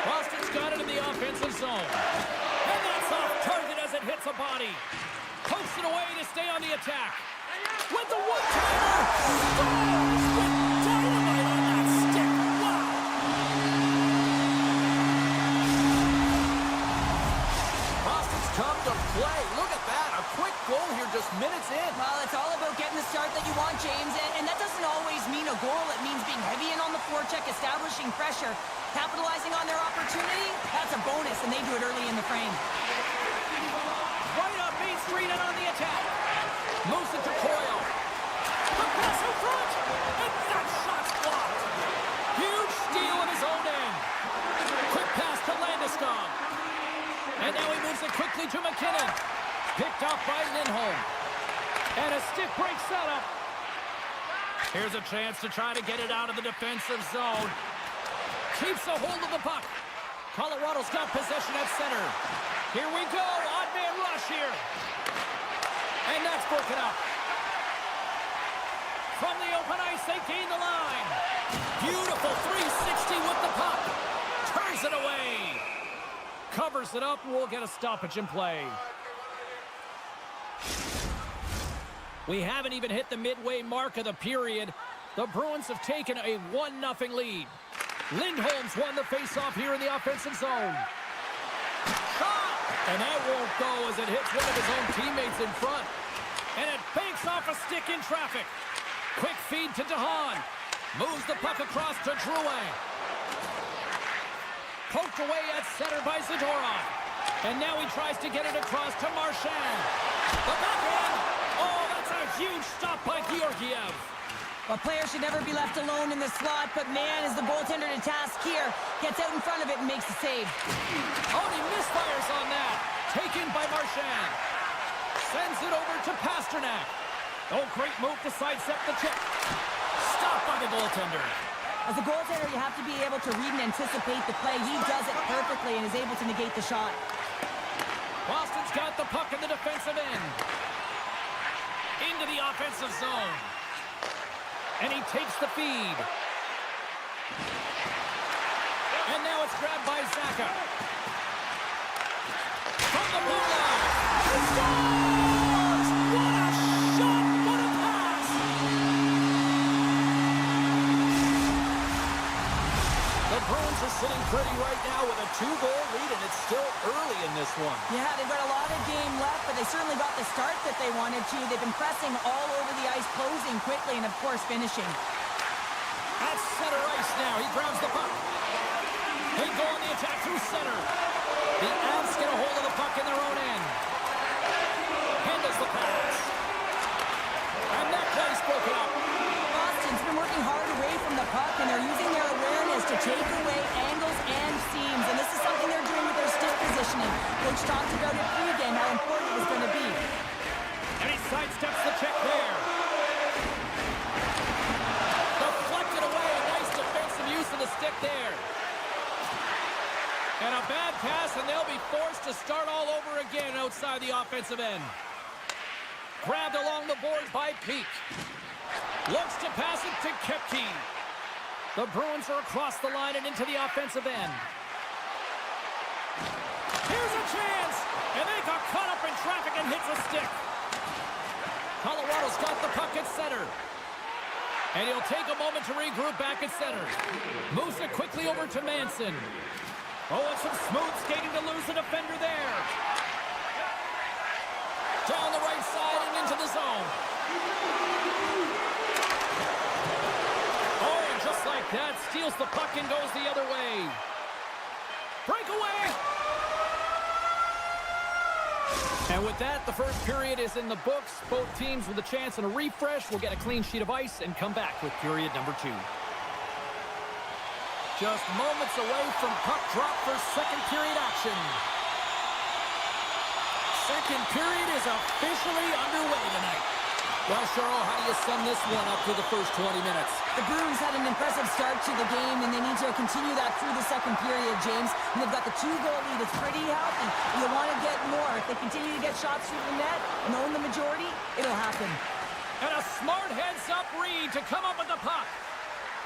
Boston's got it in the offensive zone. And that's off target as it hits a body. Pokes it away to stay on the attack. With the one-timer. Scores with dynamite on that stick. Wow. Boston's come to play. Look at that. A quick goal here just minutes in. Well, it's all about getting the start that you want, James. And that doesn't always mean a goal. It means being heavy in on the forecheck, establishing pressure, capitalizing on their opportunity. That's a bonus, and they do it early in the frame. Right up Main Street and on the attack. Moves it to Coyle. The pass in front. And that shot's blocked. Huge steal in his own end. Quick pass to Landeskog. And now he moves it quickly to McKinnon. Picked off by Lindholm. And a stick break setup. Here's a chance to try to get it out of the defensive zone. Keeps a hold of the puck. Colorado's got possession at center. Here we go. Odd man rush here. And that's broken up. From the open ice, they gain the line. Beautiful 360 with the puck. Turns it away. Covers it up. We'll get a stoppage in play. We haven't even hit the midway mark of the period. The Bruins have taken a 1-0 lead. Lindholm's won the faceoff here in the offensive zone. Shot! And that won't go as it hits one of his own teammates in front. And it banks off a stick in traffic. Quick feed to DeHaan. Moves the puck across to Drouin. Poked away at center by Zadorov. And now he tries to get it across to Marchand. The backhand! Oh, that's a huge stop by Georgiev. A player should never be left alone in the slot, but man, is the goaltender to task here. Gets out in front of it and makes the save. Oh, and he misfires on that. Taken by Marchand. Sends it over to Pasternak. Oh, great move to sidestep the chip. Stopped by the goaltender. As a goaltender, you have to be able to read and anticipate the play. He does it perfectly and is able to negate the shot. Boston's got the puck in the defensive end. Into the offensive zone. And he takes the feed. And now it's grabbed by Zacha. From the blue line. He scores! What a shot! What a pass! The Bruins are sitting pretty right now with a 2-goal lead, and it's still early in this one. Yeah, they've got a lot of game left, but they certainly got the start that they wanted to. They've been pressing all over the ice, closing quickly, and of course finishing. At center ice now, he grabs the puck. They go on the attack through center. The Avs get a hold of the puck in their own end. Handles the pass. And that play's broken up. Boston's been working hard away from the puck, and they're using their awareness to take away angles and seams, and this is something they're doing with their stick positioning. Coach talked about it pregame, how important it was going to be. And he sidesteps the check there. Deflected away. Nice defensive use of the stick there. And a bad pass, and they'll be forced to start all over again outside the offensive end. Grabbed along the boards by Peak. Looks to pass it to Kepke. The Bruins are across the line and into the offensive end. Here's a chance! And they got caught up in traffic and hits a stick. Colorado's got the puck at center. And he'll take a moment to regroup back at center. Moves it quickly over to Manson. Oh, and some smooth skating to lose the defender there. Down the right side and into the zone. Oh, and just like that, steals the puck and goes the other way. Breakaway! And with that, the first period is in the books. Both teams with a chance and a refresh will get a clean sheet of ice and come back with period number 2. Just moments away from puck drop for second period action. Second period is officially underway tonight. Well, Cheryl, how do you sum this one up through the first 20 minutes? The Bruins had an impressive start to the game, and they need to continue that through the second period, James. And they've got the 2-goal lead. It's pretty healthy. You want to get more. If they continue to get shots through the net and own the majority, it'll happen. And a smart heads-up read to come up with the puck.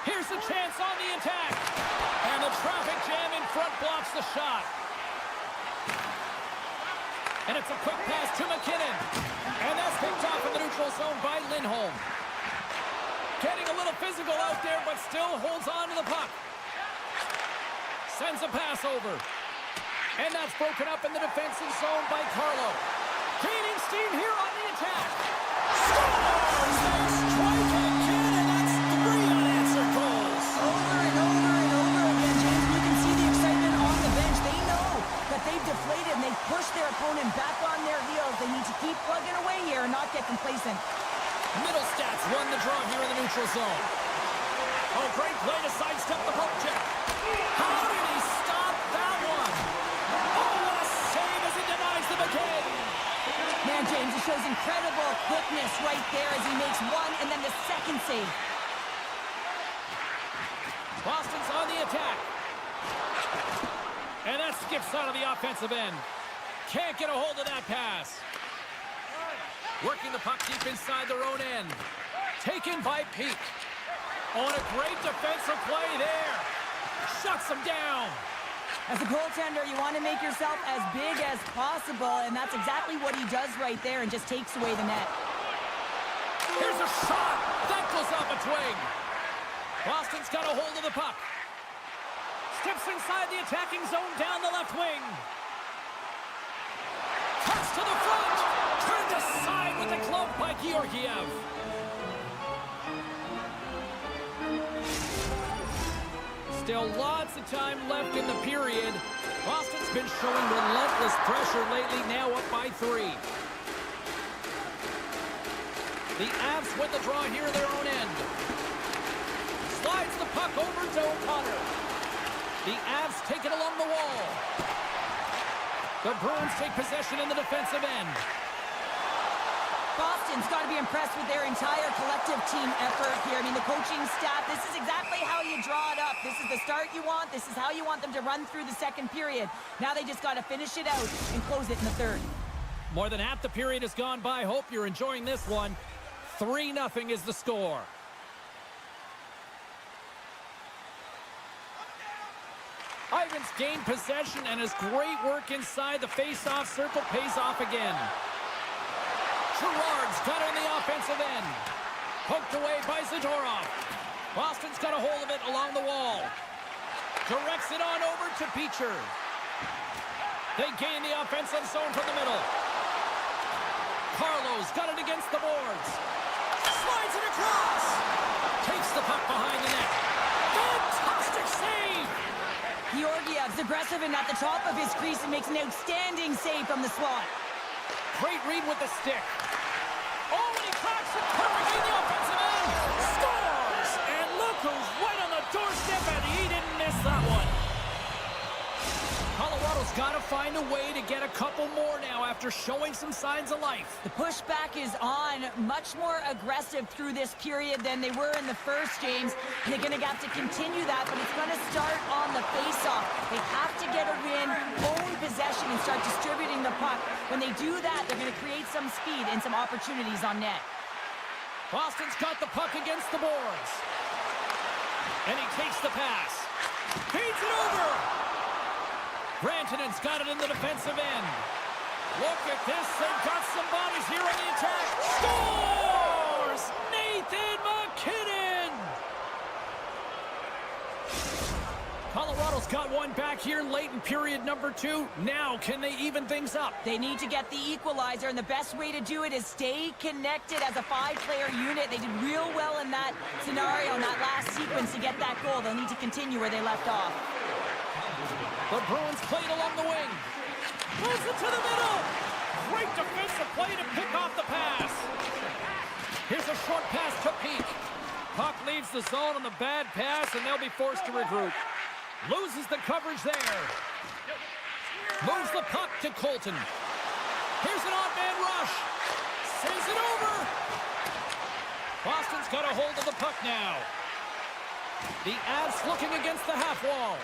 Here's a chance on the attack. And the traffic jam in front blocks the shot. And it's a quick pass to McKinnon. And that's picked off in the neutral zone by Lindholm. Getting a little physical out there, but still holds on to the puck. Sends a pass over. And that's broken up in the defensive zone by Carlo. Gaining steam here on the attack. Scores! They strike again, and that's 3 unanswered goals. Over and over and over again, James. You can see the excitement on the bench. They know that they've deflated and they've pushed their opponent back on their heels. They need to keep plugging away here and not get complacent. Middle stats won the draw here in the neutral zone. Oh, great play to sidestep the poke check. How did he stop that one? Oh, what a save as he denies the McKay. Man, James, it shows incredible quickness right there as he makes one and then the second save. Boston's on the attack. And that skips out of the offensive end. Can't get a hold of that pass. Working the puck deep inside their own end. Taken by Peak. On a great defensive play there. Shuts him down. As a goaltender, you want to make yourself as big as possible, and that's exactly what he does right there and just takes away the net. Here's a shot. That goes off a twig. Boston's got a hold of the puck. Steps inside the attacking zone down the left wing. Cuts to the front. Turned aside with the glove by Georgiev. Still lots of time left in the period. Boston's been showing relentless pressure lately, now up by 3. The Avs win the draw here at their own end. Slides the puck over to O'Connor. The Avs take it along the wall. The Bruins take possession in the defensive end. Boston's got to be impressed with their entire collective team effort here. I mean, the coaching staff, this is exactly how you draw it up. This is the start you want. This is how you want them to run through the second period. Now they just got to finish it out and close it in the third. More than half the period has gone by. Hope you're enjoying this one. 3-0 is the score. Ivans gained possession, and his great work inside the face-off circle pays off again. Gerard's got it in the offensive end. Poked away by Zadorov. Boston's got a hold of it along the wall. Directs it on over to Beecher. They gain the offensive zone from the middle. Carlo's got it against the boards. Slides it across. Takes the puck behind the net. Fantastic save. Georgiev's aggressive and at the top of his crease and makes an outstanding save from the slot. Great read with the stick. Oh, and he cracks it perfectly in the offensive end. Scores! And look who's right on the doorstep, and he didn't miss that one. Colorado's got to find a way to get a couple more now after showing some signs of life. The pushback is on, much more aggressive through this period than they were in the first, James. And they're going to have to continue that, but it's going to start on the face-off. They have to get a win, own possession, and start distributing the puck. When they do that, they're going to create some speed and some opportunities on net. Boston's got the puck against the boards. And he takes the pass. Feeds it over. Rantanen's got it in the defensive end. Look at this. They've got some bodies here on the attack. Scores! Nathan McKinnon! Colorado's got one back here late in period number 2. Now, can they even things up? They need to get the equalizer, and the best way to do it is stay connected as a 5-player unit. They did real well in that scenario, in that last sequence to get that goal. They'll need to continue where they left off. The Bruins played along the wing. Moves it to the middle. Great defensive play to pick off the pass. Here's a short pass to Peak. Puck leaves the zone on the bad pass, and they'll be forced to regroup. Loses the coverage there. Moves the puck to Colton. Here's an odd man rush. Sends it over. Boston's got a hold of the puck now. The Avs looking against the half wall.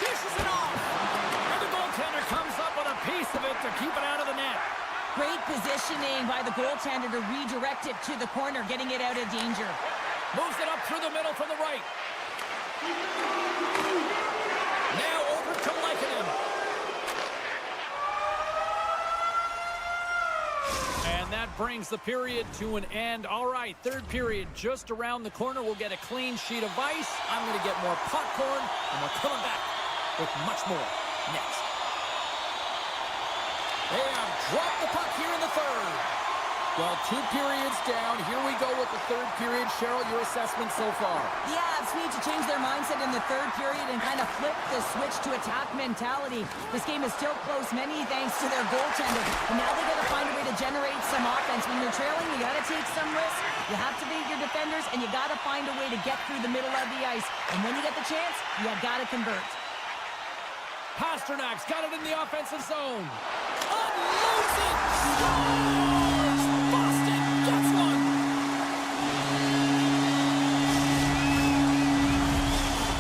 Dishes it off. And the goaltender comes up with a piece of it to keep it out of the net. Great positioning by the goaltender to redirect it to the corner, getting it out of danger. Moves it up through the middle from the right. Now over to Lehkonen. And that brings the period to an end. All right, third period just around the corner. We'll get a clean sheet of ice. I'm going to get more popcorn, and we're coming back with much more next. They have dropped the puck here in the third. Well, 2 periods down. Here we go with the third period. Cheryl, your assessment so far? The Avs need to change their mindset in the third period and kind of flip the switch to attack mentality. This game is still close, many thanks to their goaltender. And now they got to find a way to generate some offense. When you're trailing, you got to take some risks. You have to beat your defenders, and you got to find a way to get through the middle of the ice. And when you get the chance, you got to convert. Pasternak's got it in the offensive zone. Unloads it! Boston gets one!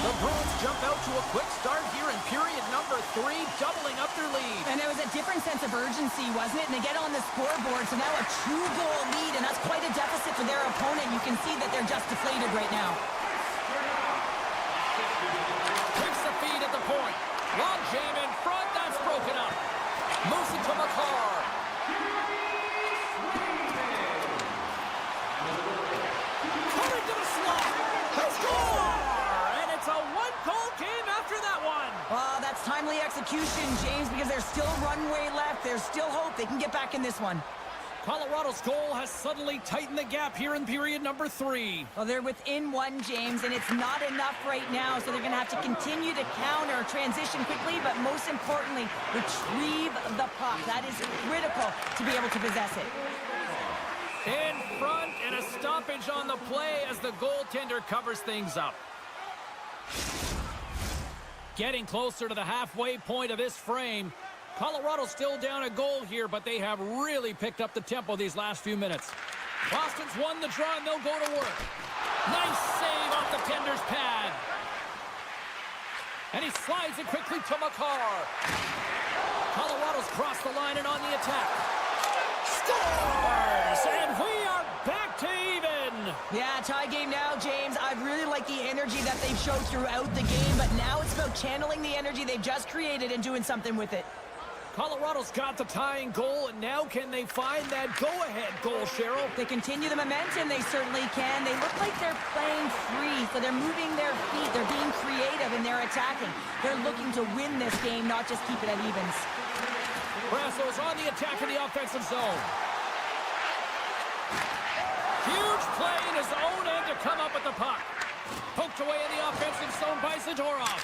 The Bruins jump out to a quick start here in period number 3, doubling up their lead. And there was a different sense of urgency, wasn't it? And they get on the scoreboard, so now a 2-goal lead, and that's quite a deficit for their opponent. You can see that they're just deflated right now. Takes the feed at the point. Long jam in front, that's broken up. Moves it to McCarr. Coming to the slot. They score! And it's a 1-goal game after that one. Oh, that's timely execution, James, because there's still runway left. There's still hope they can get back in this one. Colorado's goal has suddenly tightened the gap here in period number 3. Well, they're within 1, James, and it's not enough right now, so they're going to have to continue to counter, transition quickly, but most importantly, retrieve the puck. That is critical to be able to possess it. In front, and a stoppage on the play as the goaltender covers things up. Getting closer to the halfway point of this frame. Colorado's still down a goal here, but they have really picked up the tempo these last few minutes. Boston's won the draw, and they'll go to work. Nice save off the tender's pad. And he slides it quickly to McCarr. Colorado's crossed the line and on the attack. Scores! And we are back to even. Yeah, tie game now, James. I really like the energy that they've showed throughout the game, but now it's about channeling the energy they've just created and doing something with it. Colorado's got the tying goal, and now can they find that go-ahead goal, Cheryl? They continue the momentum, they certainly can. They look like they're playing free, so they're moving their feet. They're being creative, and they're attacking. They're looking to win this game, not just keep it at evens. Brasso's on the attack in the offensive zone. Huge play in his own end to come up with the puck. Poked away in the offensive zone by Zadorov.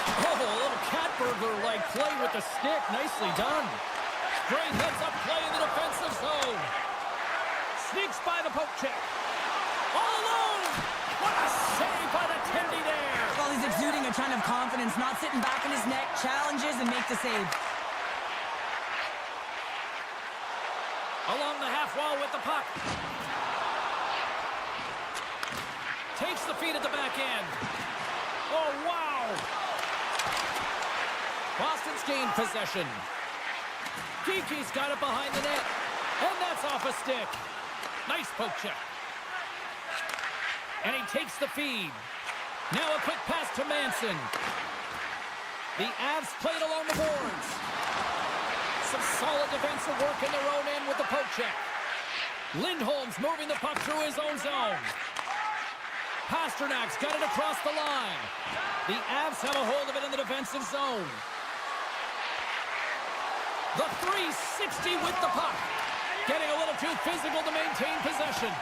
Oh, a little cat burglar-like play with the stick. Nicely done. Great heads-up play in the defensive zone. Sneaks by the poke check. All alone. What a save by the Tendy there. Well, he's exuding a ton of confidence, not sitting back in his neck, challenges and make the save. Along the half wall with the puck. Takes the feed at the back end. Oh, wow. Boston's gained possession. Geeky's got it behind the net. And that's off a stick. Nice poke check. And he takes the feed. Now a quick pass to Manson. The Avs played along the boards. Some solid defensive work in their own end with the poke check. Lindholm's moving the puck through his own zone. Pasternak's got it across the line. The Avs have a hold of it in the defensive zone. The 360 with the puck. Getting a little too physical to maintain possession.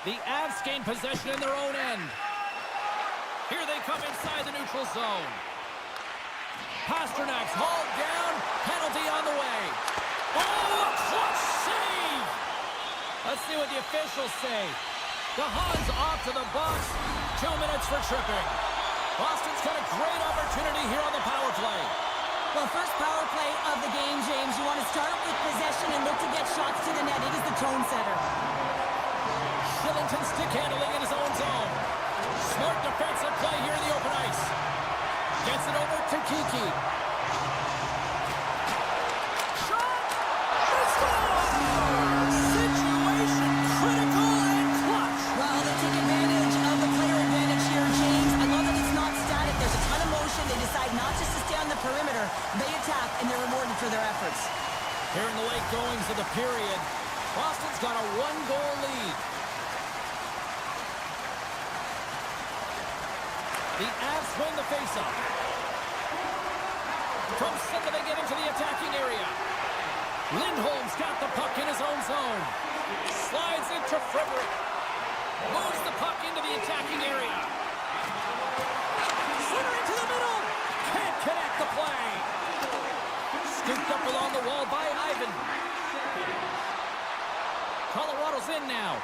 The Avs gain possession in their own end. Here they come inside the neutral zone. Pasternak's hauled down. Penalty on the way. Oh, a clutch save! Let's see what the officials say. The Huns off to the box. 2 minutes for tripping. Boston's got a great opportunity here on the power play. Well, first power play of the game, James. You want to start with possession and look to get shots to the net. It is the tone setter. Shillington stick handling in his own zone. Smart defensive play here in the open ice. Gets it over to Kiki. Shot! They score! Situation critical and clutch. Well, they take advantage of the player advantage here, James. I love that it's not static. There's a ton of motion. They decide not just to stay on the perimeter. They attack, and they're rewarded for their efforts. Here in the late goings of the period, Boston's got a one-goal lead. The Avs win the faceoff. From center, they get into the attacking area. Lindholm's got the puck in his own zone. Slides into Frederick. Moves the puck into the attacking area. Center into the middle. Can't connect the play. Scooped up along the wall by Ivan. Colorado's in now.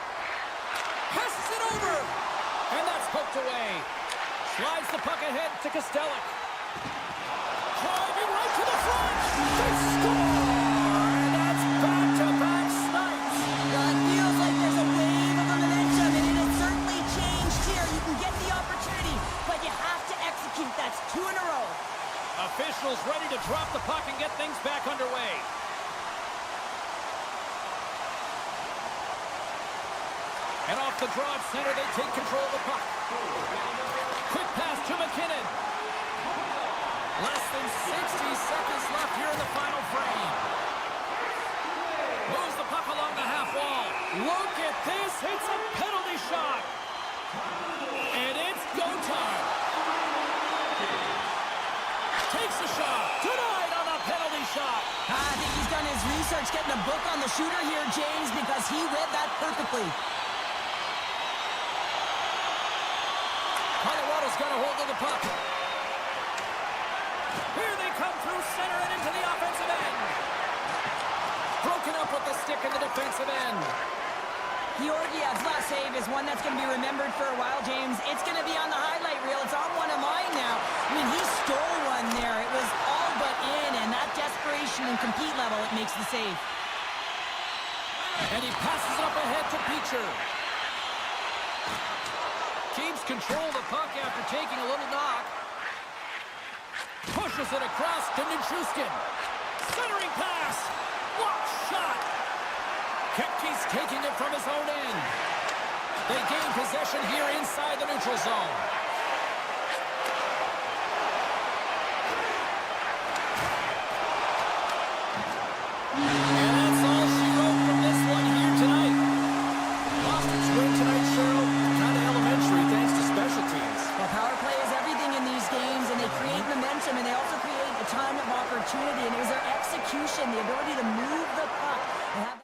Passes it over. And that's poked away. Slides the puck ahead to Kostelic. Driving right to the front. They score! And that's back-to-back snipes. Well, it feels like there's a wave of momentum, and it has certainly changed here. You can get the opportunity, but you have to execute. That's 2 in a row. Officials ready to drop the puck and get things back underway. And off the draw at center, they take control of the puck. Quick pass to McKinnon. Less than 60 seconds left here in the final frame. Moves the puck along the half wall. Look at this. It's a penalty shot. And it's go time. Takes a shot. Denied on a penalty shot. I think he's done his research getting a book on the shooter here, James, because he read that perfectly. Colorado's got a hold of the puck. Here they come through center and into the offensive end. Broken up with the stick in the defensive end. Georgiev's last save is one that's going to be remembered for a while, James. It's going to be on the highlight reel. It's on one of mine now. I mean, he stole one there. It was all but in, and that desperation and compete level, it makes the save. And he passes it up ahead to Beecher. Keeps control of the puck after taking a little knock. Pushes it across to Nichushkin. Centering pass. Block shot. Kepke's taking it from his own end. They gain possession here inside the neutral zone. And that's all she wrote from this one here tonight. Boston's win tonight, Cheryl, kind of elementary thanks to special teams. Well, power play is everything in these games, and they create momentum, and they also create a ton of opportunity, and it was their execution, the ability to move the puck. And have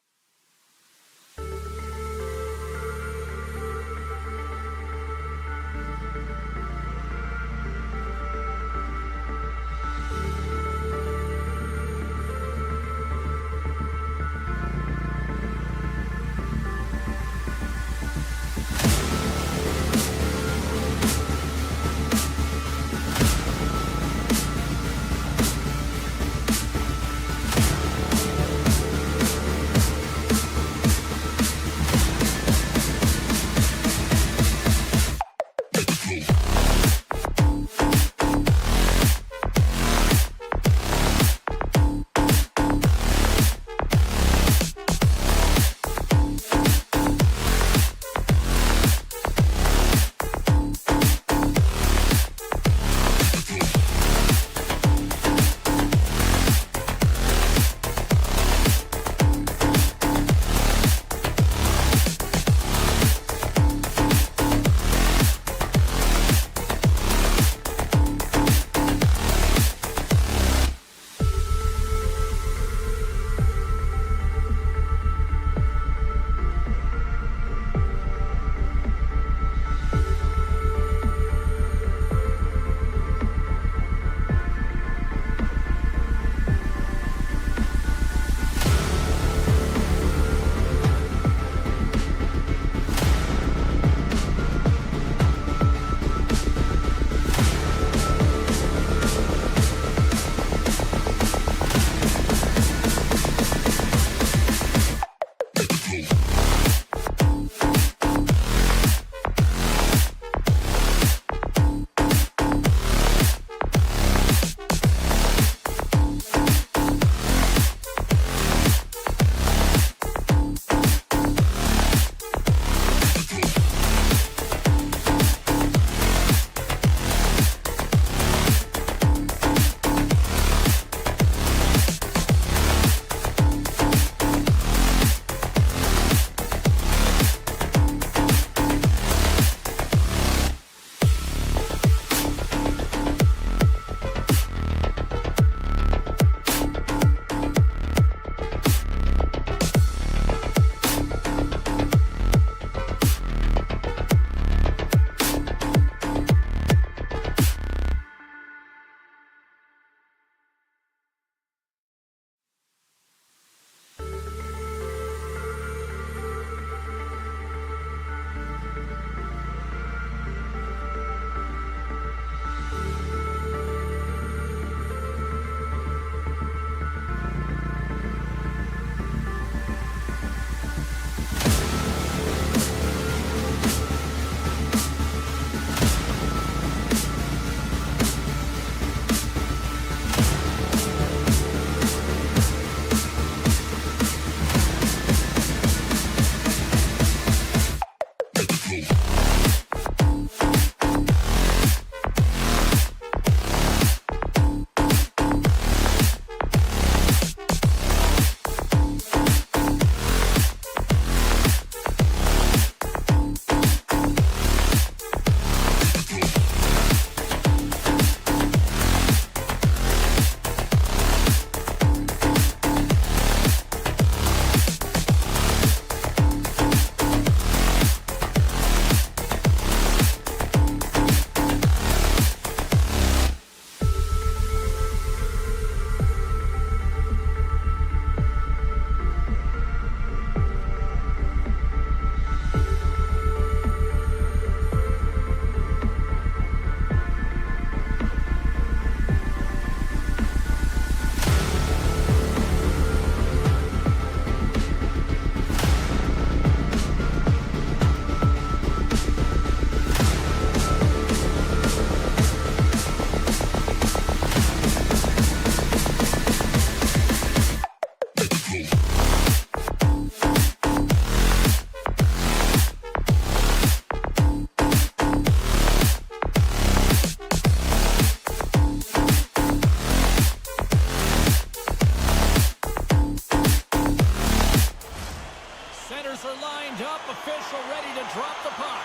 Official ready to drop the puck.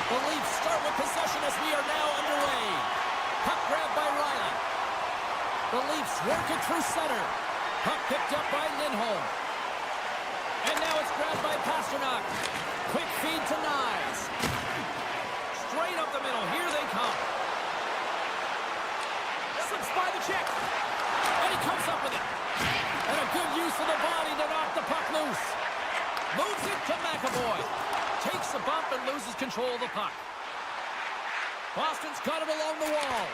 The Leafs start with possession as we are now underway. Puck grabbed by Riley. The Leafs work it through center. Puck picked up by Lindholm. And now it's grabbed by Pasternak. Quick feed to Nyes. Straight up the middle. Here they come. Slips by the check. And he comes up with it. And a good use of the body to knock the puck loose. Moves it to McAvoy. Takes a bump and loses control of the puck. Boston's got it along the wall.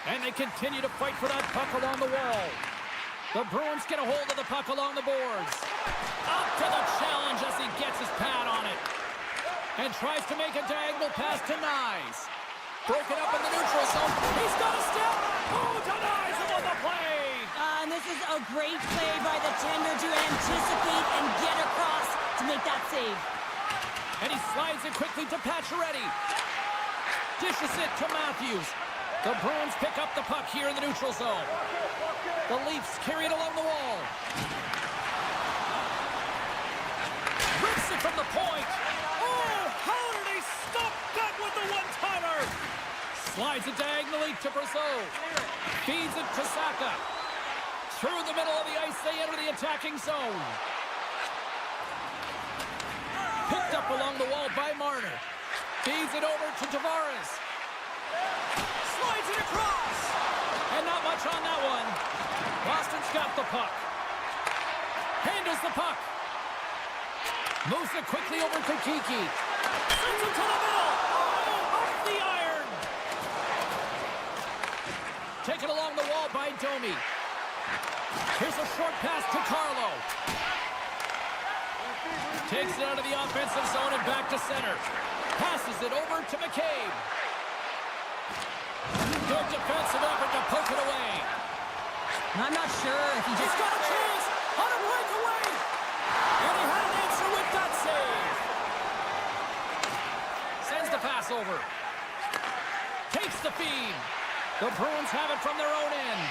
And they continue to fight for that puck along the wall. The Bruins get a hold of the puck along the boards. Up to the challenge as he gets his pad on it. And tries to make a diagonal pass to Nyes. Broken up in the neutral zone. He's got a step. Oh, denies him on the play. And this is a great play by the tender to anticipate and get across to make that save. And he slides it quickly to Pacioretty. Dishes it to Matthews. The Bruins pick up the puck here in the neutral zone. The Leafs carry it along the wall. Rips it from the point. Oh, how did he stop that with the one-timer? Slides it diagonally to Brazeau. Feeds it to Saka. Through the middle of the ice, they enter the attacking zone. Picked up along the wall by Marner. Feeds it over to Tavares. Slides it across. And not much on that one. Boston's got the puck. Handles the puck. Moves it quickly over to Kiki. Sends it to the middle. Oh, off the iron. Taken along the wall by Domi. Here's a short pass to Carlo. Takes it out of the offensive zone and back to center. Passes it over to McCabe. Good defensive effort to poke it away. I'm not sure if he just got a chance on a breakaway. And he had an answer with that save. Sends the pass over. Takes the feed. The Bruins have it from their own end.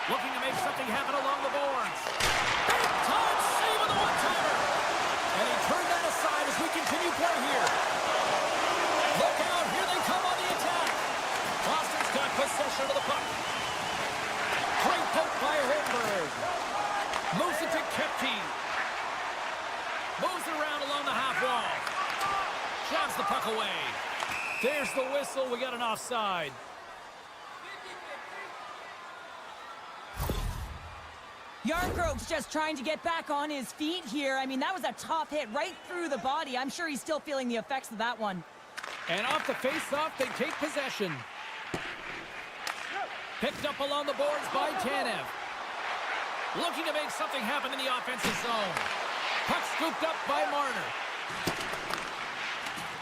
Looking to make something happen along the boards. Big time save of the one-timer. And he turned that aside as we continue play here. Look out, here they come on the attack. Boston's got possession of the puck. Great poke by Holmberg. Moves it to Kepke. Moves it around along the half wall. Jabs the puck away. There's the whistle. We got an offside. Yarncroke's just trying to get back on his feet here. I mean, that was a tough hit right through the body. I'm sure he's still feeling the effects of that one. And off the face-off, they take possession. Picked up along the boards by Tanev. Looking to make something happen in the offensive zone. Puck scooped up by Marner.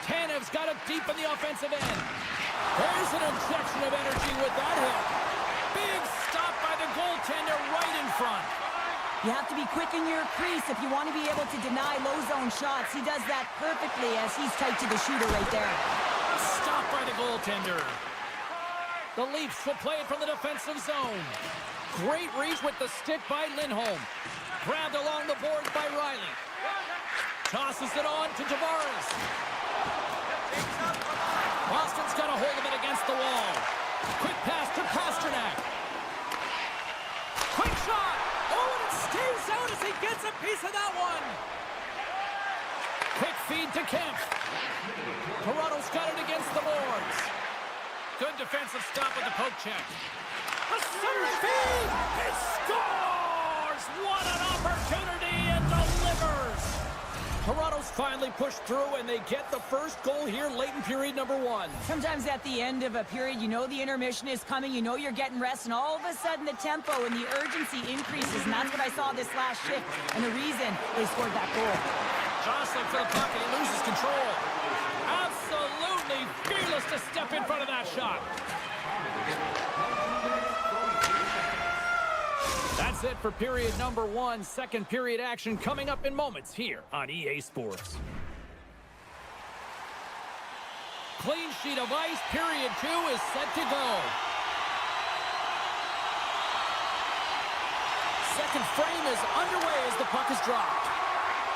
Tanev's got it deep in the offensive end. There's an injection of energy with that hit. Big stop by the goaltender right in front. You have to be quick in your crease if you want to be able to deny low zone shots. He does that perfectly as he's tight to the shooter right there. Stopped by the goaltender. The Leafs will play it from the defensive zone. Great reach with the stick by Lindholm. Grabbed along the boards by Riley. Tosses it on to Tavares. Boston's got a hold of it against the wall. Quick pass to Pasternak. Quick shot. Oh, and it stays out as he gets a piece of that one. Quick feed to Kemp. Toronto's got it against the boards. Good defensive stop with the poke check. A center feed. He scores. What an opportunity, and delivers. Toronto's finally pushed through, and they get the first goal here late in period number 1. Sometimes at the end of a period, you know the intermission is coming, you know you're getting rest, and all of a sudden the tempo and the urgency increases, and that's what I saw this last shift, and the reason they scored that goal. Jostling for the puck, and he loses control. Absolutely fearless to step in front of that shot. That's it for period number 1. Second period action coming up in moments here on EA Sports. Clean sheet of ice. Period 2 is set to go. Second frame is underway as the puck is dropped.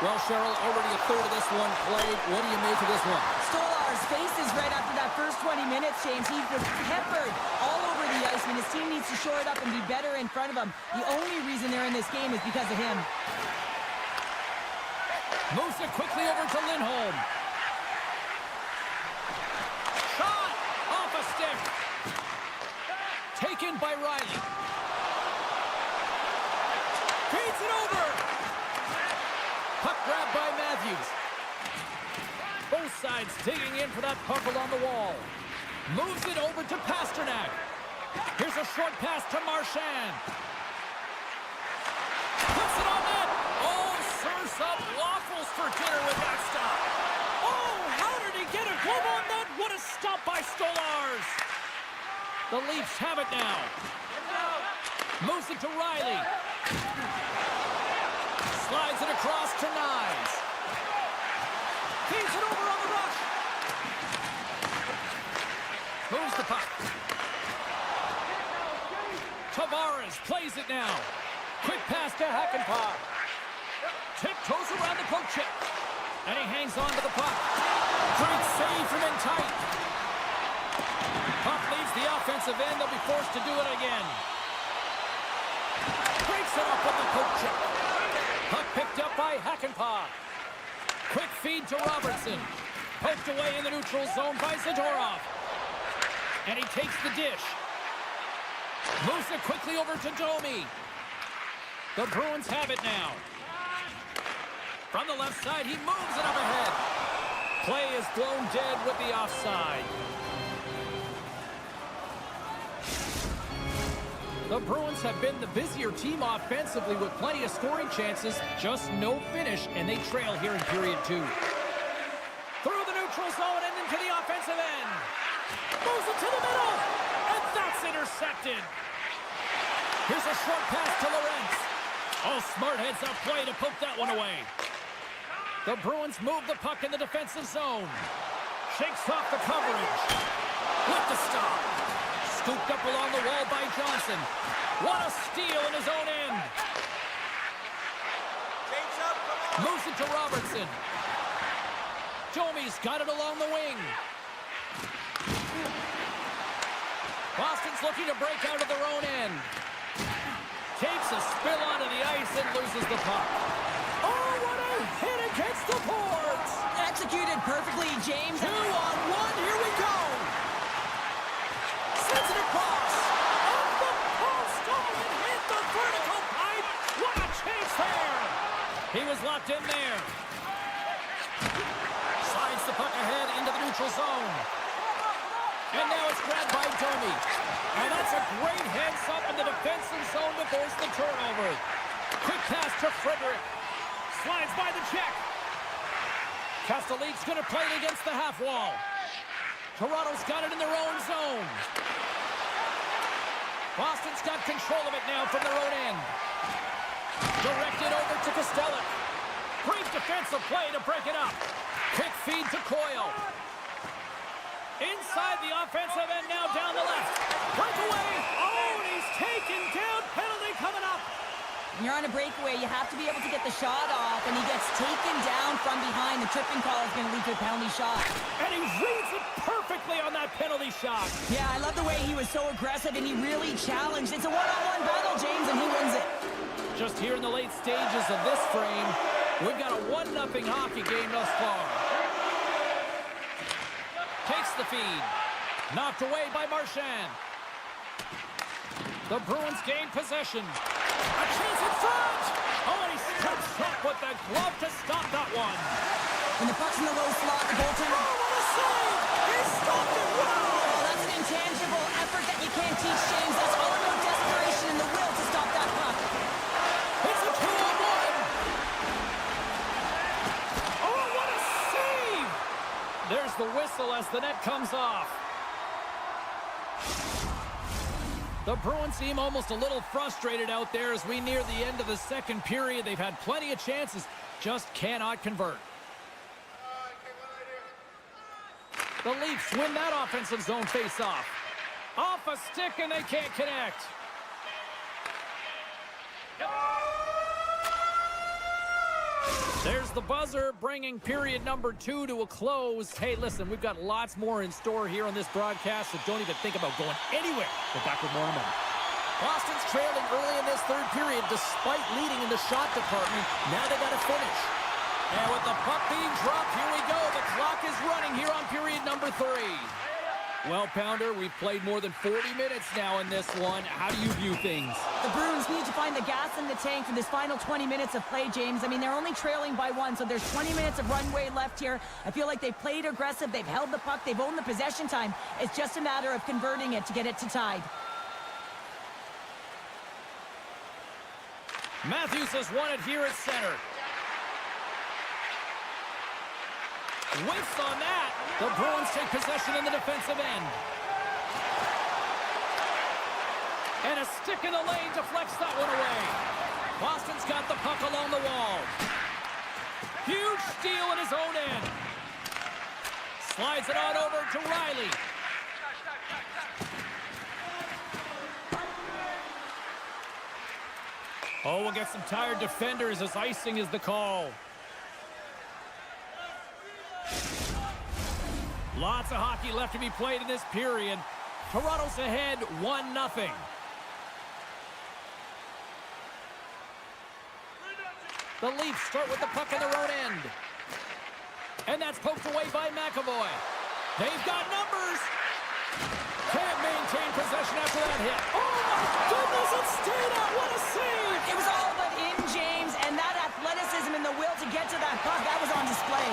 Well, Cheryl, already a third of this one played. What do you make of this one? Stolar's faces right after that first 20 minutes, James. He was peppered all over the ice. I mean, his team needs to shore it up and be better in front of him. The only reason they're in this game is because of him. Moves it quickly over to Lindholm. Shot! Off a stick. Taken by Riley. Feeds it over. Puck grab by Matthews. Both sides digging in for that puck along the wall. Moves it over to Pasternak. Here's a short pass to Marchand. Puts it on net. Oh, serves up waffles for dinner with that stop. Oh, how did he get a glove on that? What a stop by Stolarz. The Leafs have it now. Moves it to Riley. Slides it across to Nyes. Feeds it over on the rush. Moves the puck. Tavares plays it now. Quick pass to Hakanpää. Tiptoes around the poke check. And he hangs on to the puck. Great save from in tight. Puck leaves the offensive end. They'll be forced to do it again. Breaks it up with the poke check. Puck picked up by Hakanpää. Quick feed to Robertson. Poked away in the neutral zone by Zadorov. And he takes the dish. Moves it quickly over to Domi. The Bruins have it now. From the left side, he moves it up ahead. Play is blown dead with the offside. The Bruins have been the busier team offensively with plenty of scoring chances, just no finish, and they trail here in period 2. Through the neutral zone and into the offensive end. Moves it to the middle, and that's intercepted. Here's a short pass to Lorentz. Oh, smart heads-up play to poke that one away. The Bruins move the puck in the defensive zone. Shakes off the coverage. With the stop. Scooped up along the wall by Johnson. What a steal in his own end. Moves it to Robertson. Domi's got it along the wing. Boston's looking to break out of their own end. Takes a spill onto the ice and loses the puck. Oh, what a hit against the boards. Executed perfectly, James. 2-on-1, here we go. Sends it across. Off the post, oh, and hit the vertical pipe. What a chase there. He was locked in there. Slides the puck ahead into the neutral zone. And now it's grabbed by Domi. And that's a great heads-up in the defensive zone to force the turnover. Quick pass to Frederick. Slides by the check. Castellique's going to play it against the half wall. Toronto's got it in their own zone. Boston's got control of it now from their own end. Directed over to Costello. Great defensive play to break it up. Quick feed to Coyle. Inside the offensive end now down the left. Breakaway. Oh, and he's taken down. Penalty coming up. When you're on a breakaway, you have to be able to get the shot off, and he gets taken down from behind. The tripping call is going to lead to a penalty shot. And he reads it perfectly on that penalty shot. Yeah, I love the way he was so aggressive, and he really challenged. It's a one-on-one battle, James, and he wins it. Just here in the late stages of this frame, we've got a 1-0 hockey game thus far. Takes the feed. Knocked away by Marchand. The Bruins gain possession. A chance in front! Oh, and he steps up with the glove to stop that one. When the puck's in the low slot, the goaltender... Oh, what a save! He stopped it well! Oh, that's an intangible effort that you can't teach, James. That's all about desperation and the will to stop that puck. It's a 2-on-1! Oh, what a save! There's the whistle as the net comes off. The Bruins seem almost a little frustrated out there as we near the end of the second period. They've had plenty of chances, just cannot convert. The Leafs win that offensive zone face-off. Off a stick and they can't connect. There's the buzzer, bringing period number 2 to a close. Hey, listen, we've got lots more in store here on this broadcast, so don't even think about going anywhere. We're back with more in a moment. Boston's trailing early in this third period, despite leading in the shot department. Now they got to finish. And with the puck being dropped, here we go. The clock is running here on period number 3. Well, Pounder, we've played more than 40 minutes now in this one. How do you view things? The Bruins need to find the gas in the tank for this final 20 minutes of play, James. I mean, they're only trailing by 1, so there's 20 minutes of runway left here. I feel like they've played aggressive, they've held the puck, they've owned the possession time. It's just a matter of converting it to get it to tied. Matthews has won it here at center. Whiffs on that. The Bruins take possession in the defensive end. And a stick in the lane deflects that one away. Boston's got the puck along the wall. Huge steal in his own end. Slides it on over to Riley. Oh, we'll get some tired defenders as icing is the call. Lots of hockey left to be played in this period. Toronto's ahead 1-0. The Leafs start with the puck in their own end. And that's poked away by McAvoy. They've got numbers. Can't maintain possession after that hit. Oh, my goodness, it stayed out. What a save. It was all but in, James, and that athleticism and the will to get to that puck, that was on display.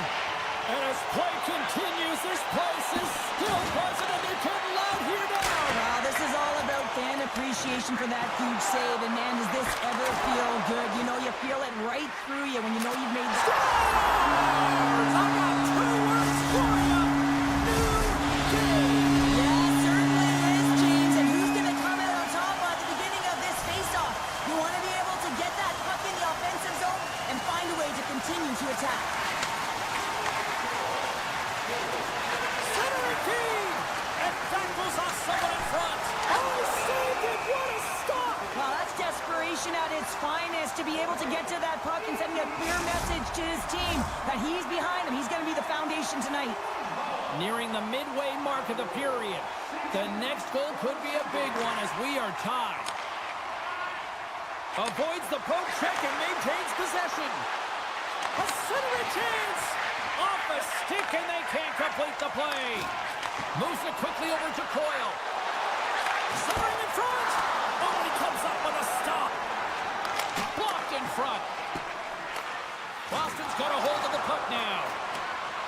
And as play continues, this place is still buzzing, and they're getting loud here now. Wow, this is all about fan appreciation for that huge save. And, man, does this ever feel good? You know, you feel it right through you when you know you've made that. Scores! I got 2 words for you. New game. Yeah, certainly is, James. And who's going to come out on top at the beginning of this face-off? You want to be able to get that puck in the offensive zone and find a way to continue to attack. And that goes off someone in front. Oh, saved it. What a stop. Well, that's desperation at its finest to be able to get to that puck and sending a clear message to his team that he's behind him. He's going to be the foundation tonight. Nearing the midway mark of the period. The next goal could be a big one as we are tied. Avoids the poke check and maintains possession. A centering chance. Off a stick and they can't complete the play. Moves it quickly over to Coyle. Centering in front. Oh, and he comes up with a stop. Blocked in front. Boston's got a hold of the puck now.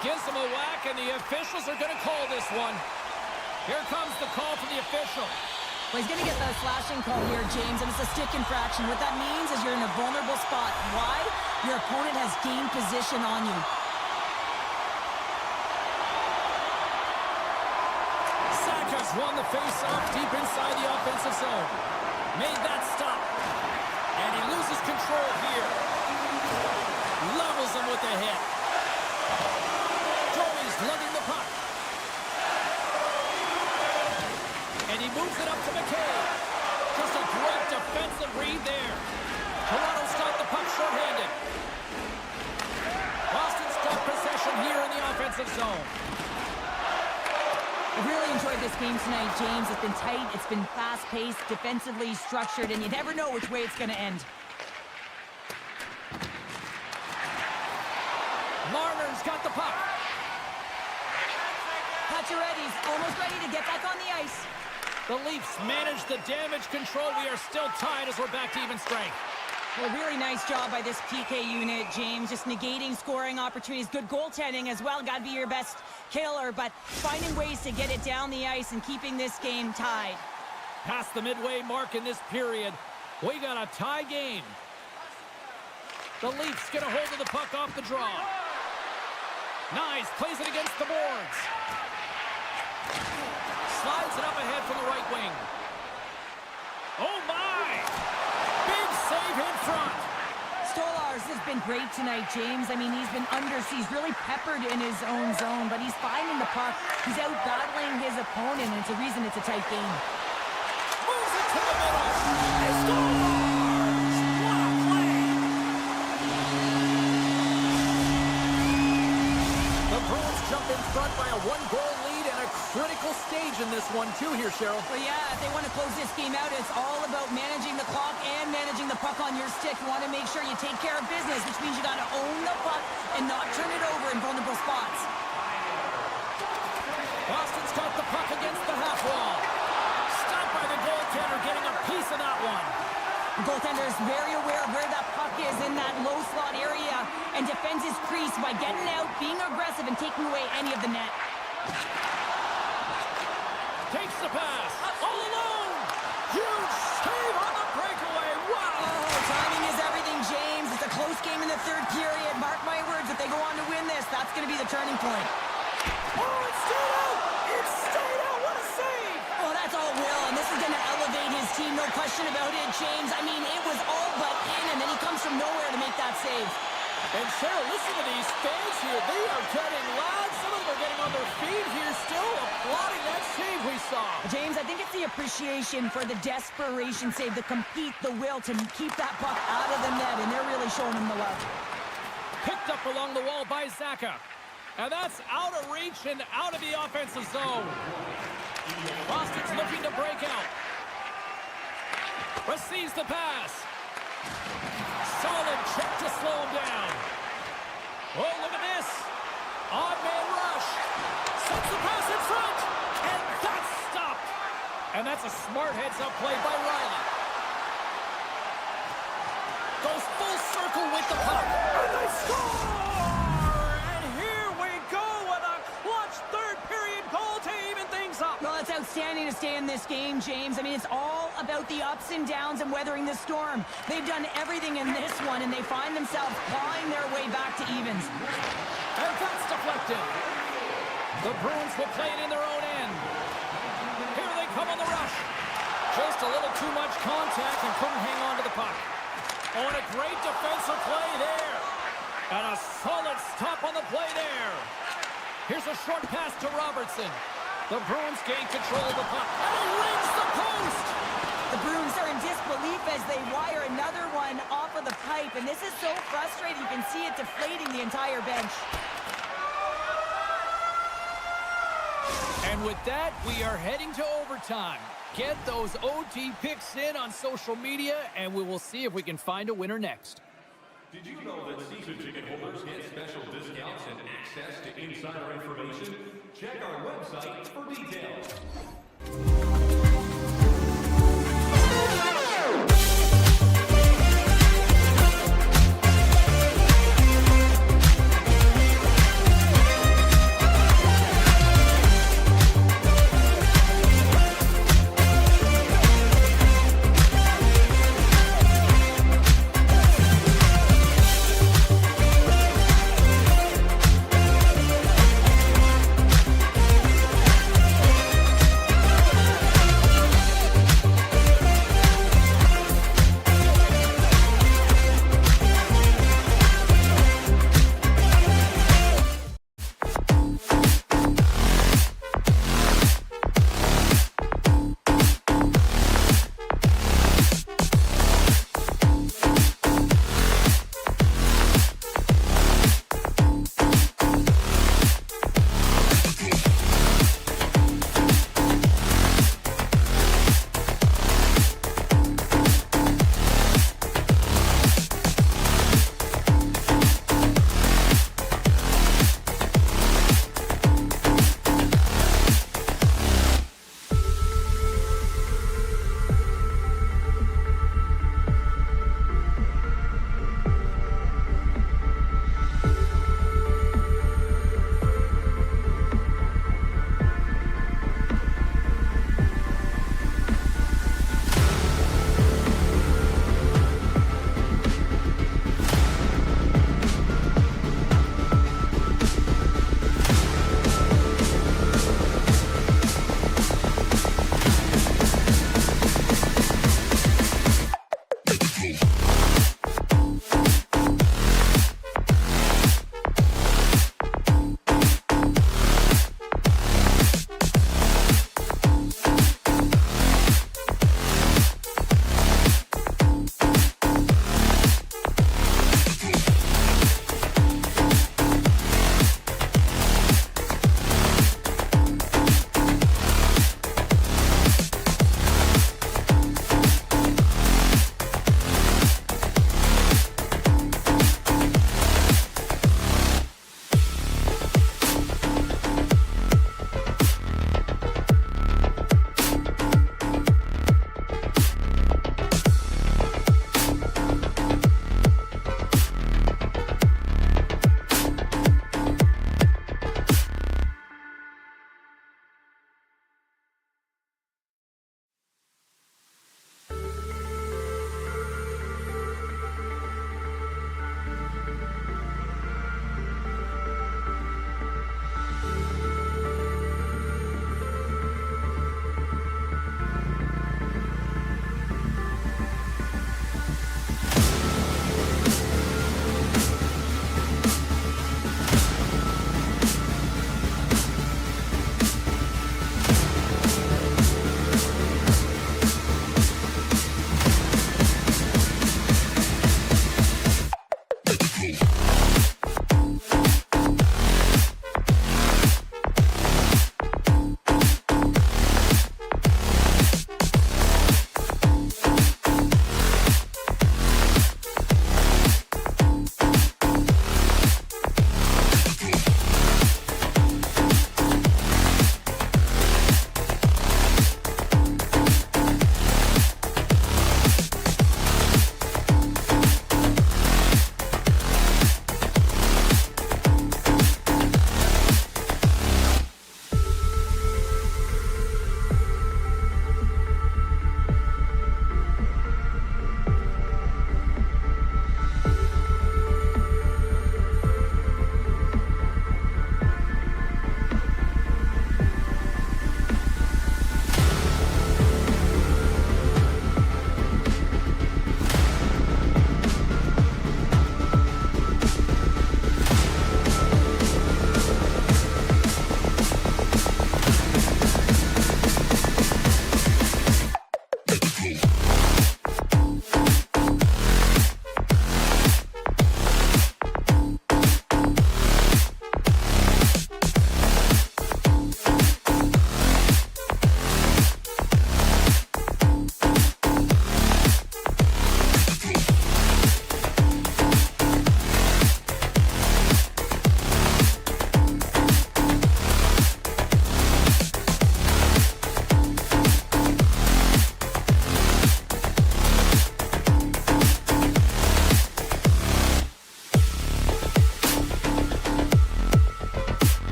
Gives him a whack, and the officials are going to call this one. Here comes the call from the official. Well, he's going to get that slashing call here, James, and it's a stick infraction. What that means is you're in a vulnerable spot. Why? Your opponent has gained position on you. Saka's won the face-off deep inside the offensive zone. Made that stop. And he loses control here. with the hit. Joey's lugging the puck. And he moves it up to McKay. Just a great defensive read there. Toronto's got the puck shorthanded. Boston's got possession here in the offensive zone. I've really enjoyed this game tonight, James. It's been tight, it's been fast-paced, defensively structured, and you never know which way it's going to end. Marner's got the puck. Pacioretty's almost ready to get back on the ice. The Leafs manage the damage control. We are still tied as we're back to even strength. Well, really nice job by this PK unit, James. Just negating scoring opportunities. Good goaltending as well. Got to be your best killer, but finding ways to get it down the ice and keeping this game tied. Past the midway mark in this period, we got a tie game. The Leafs get a hold of the puck off the draw. Nice, plays it against the boards. Slides it up ahead from the right wing. Oh my! Big save in front. Stolarz has been great tonight, James. I mean, he's been under siege, really peppered in his own zone, but he's finding the puck. He's out battling his opponent, and it's a reason it's a tight game. Moves it to the middle. He scores! What a play! The Bruins jump in front by a one-goal lead and a critical stage in this one, too, here, Cheryl. Well, yeah, if they want to close this game out, it's all about managing the clock and managing the puck on your stick. You want to make sure you take care of business, which means you got to own the puck and not turn it over in vulnerable spots. Boston's got the puck against the half wall. Stopped by the goaltender, getting a piece of that one. The goaltender is very aware of where that puck is in that low slot area and defends his crease by getting out, being aggressive, and taking away any of the net. Takes the pass. All alone. Huge save on the breakaway. Wow. Oh, timing is everything, James. It's a close game in the third period. Mark my words, if they go on to win this, that's going to be the turning point. Oh, it stayed out. It stayed out. What a save. Oh, that's all Will, and this is going to elevate his team, no question about it, James. I mean, it was all but in, and then he comes from nowhere to make that save. And Cheryl, listen to these fans here. They are getting loud. Some of them are getting on their feet here still, applauding that save we saw. James, I think it's the appreciation for the desperation save, the compete, the will to keep that puck out of the net, and they're really showing him the love. Picked up along the wall by Zacha. And that's out of reach and out of the offensive zone. Boston's looking to break out. Receives the pass. Solid check to slow him down. Oh, look at this. Odd man rush. Sends the pass in front. And that's stopped. And that's a smart heads-up play by Riley. Goes full circle with the puck. And they score! And here we go with a clutch third-period goal to even things up. Well, it's outstanding to stay in this game, James. I mean, it's all about the ups and downs and weathering the storm. They've done everything in this one, and they find themselves clawing their way back to evens. And that's deflected. The Bruins will play it in their own end. Here they come on the rush. Just a little too much contact and couldn't hang on to the puck. Oh, and a great defensive play there. And a solid stop on the play there. Here's a short pass to Robertson. The Bruins gain control of the puck. And he rings the post. The Bruins are in disbelief as they wire another one off of the pipe, and this is so frustrating. You can see it deflating the entire bench. And with that, we are heading to overtime. Get those OT picks in on social media, and we will see if we can find a winner next. Did you know that season ticket holders get special discounts and access to insider information? Check our website for details.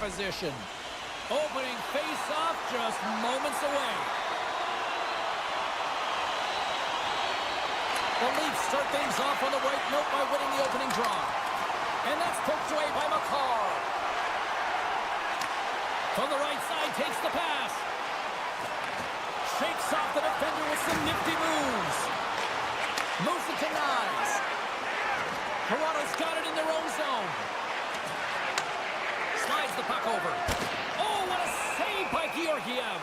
opposition. Opening face-off just moments away. The Leafs start things off on the right note by winning the opening draw. And that's poked away by McCarr. From the right side, takes the pass. Shakes off the defender with some nifty moves. Moves it to Nyes. Toronto's got it in their own zone. Slides the puck over. Oh, what a save by Georgiev.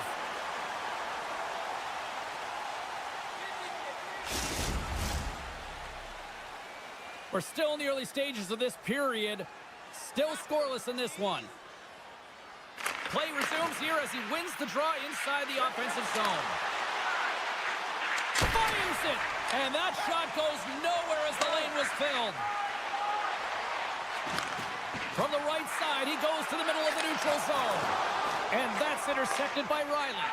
We're still in the early stages of this period. Still scoreless in this one. Play resumes here as he wins the draw inside the offensive zone. Fires it! And that shot goes nowhere as the lane was filled. From the right side, he goes to the middle of the neutral zone. And that's intercepted by Riley.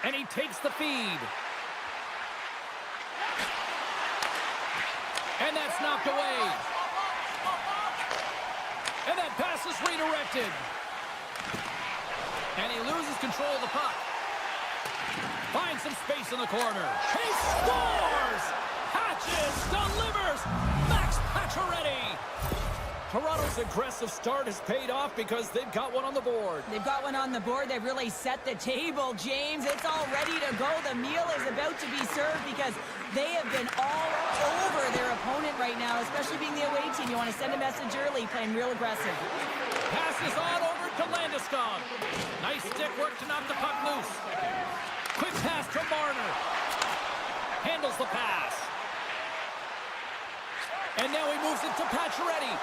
And he takes the feed. And that's knocked away. And that pass is redirected. And he loses control of the puck. Finds some space in the corner. He scores! Hatches, delivers! Max Pacioretty! Toronto's aggressive start has paid off because they've got one on the board. They've got one on the board. They've really set the table, James. It's all ready to go. The meal is about to be served because they have been all over their opponent right now, especially being the away team. You want to send a message early, playing real aggressive. Pass is on over to Landeskog. Nice stick work to knock the puck loose. Quick pass to Marner. Handles the pass. And now he moves it to Pacioretty.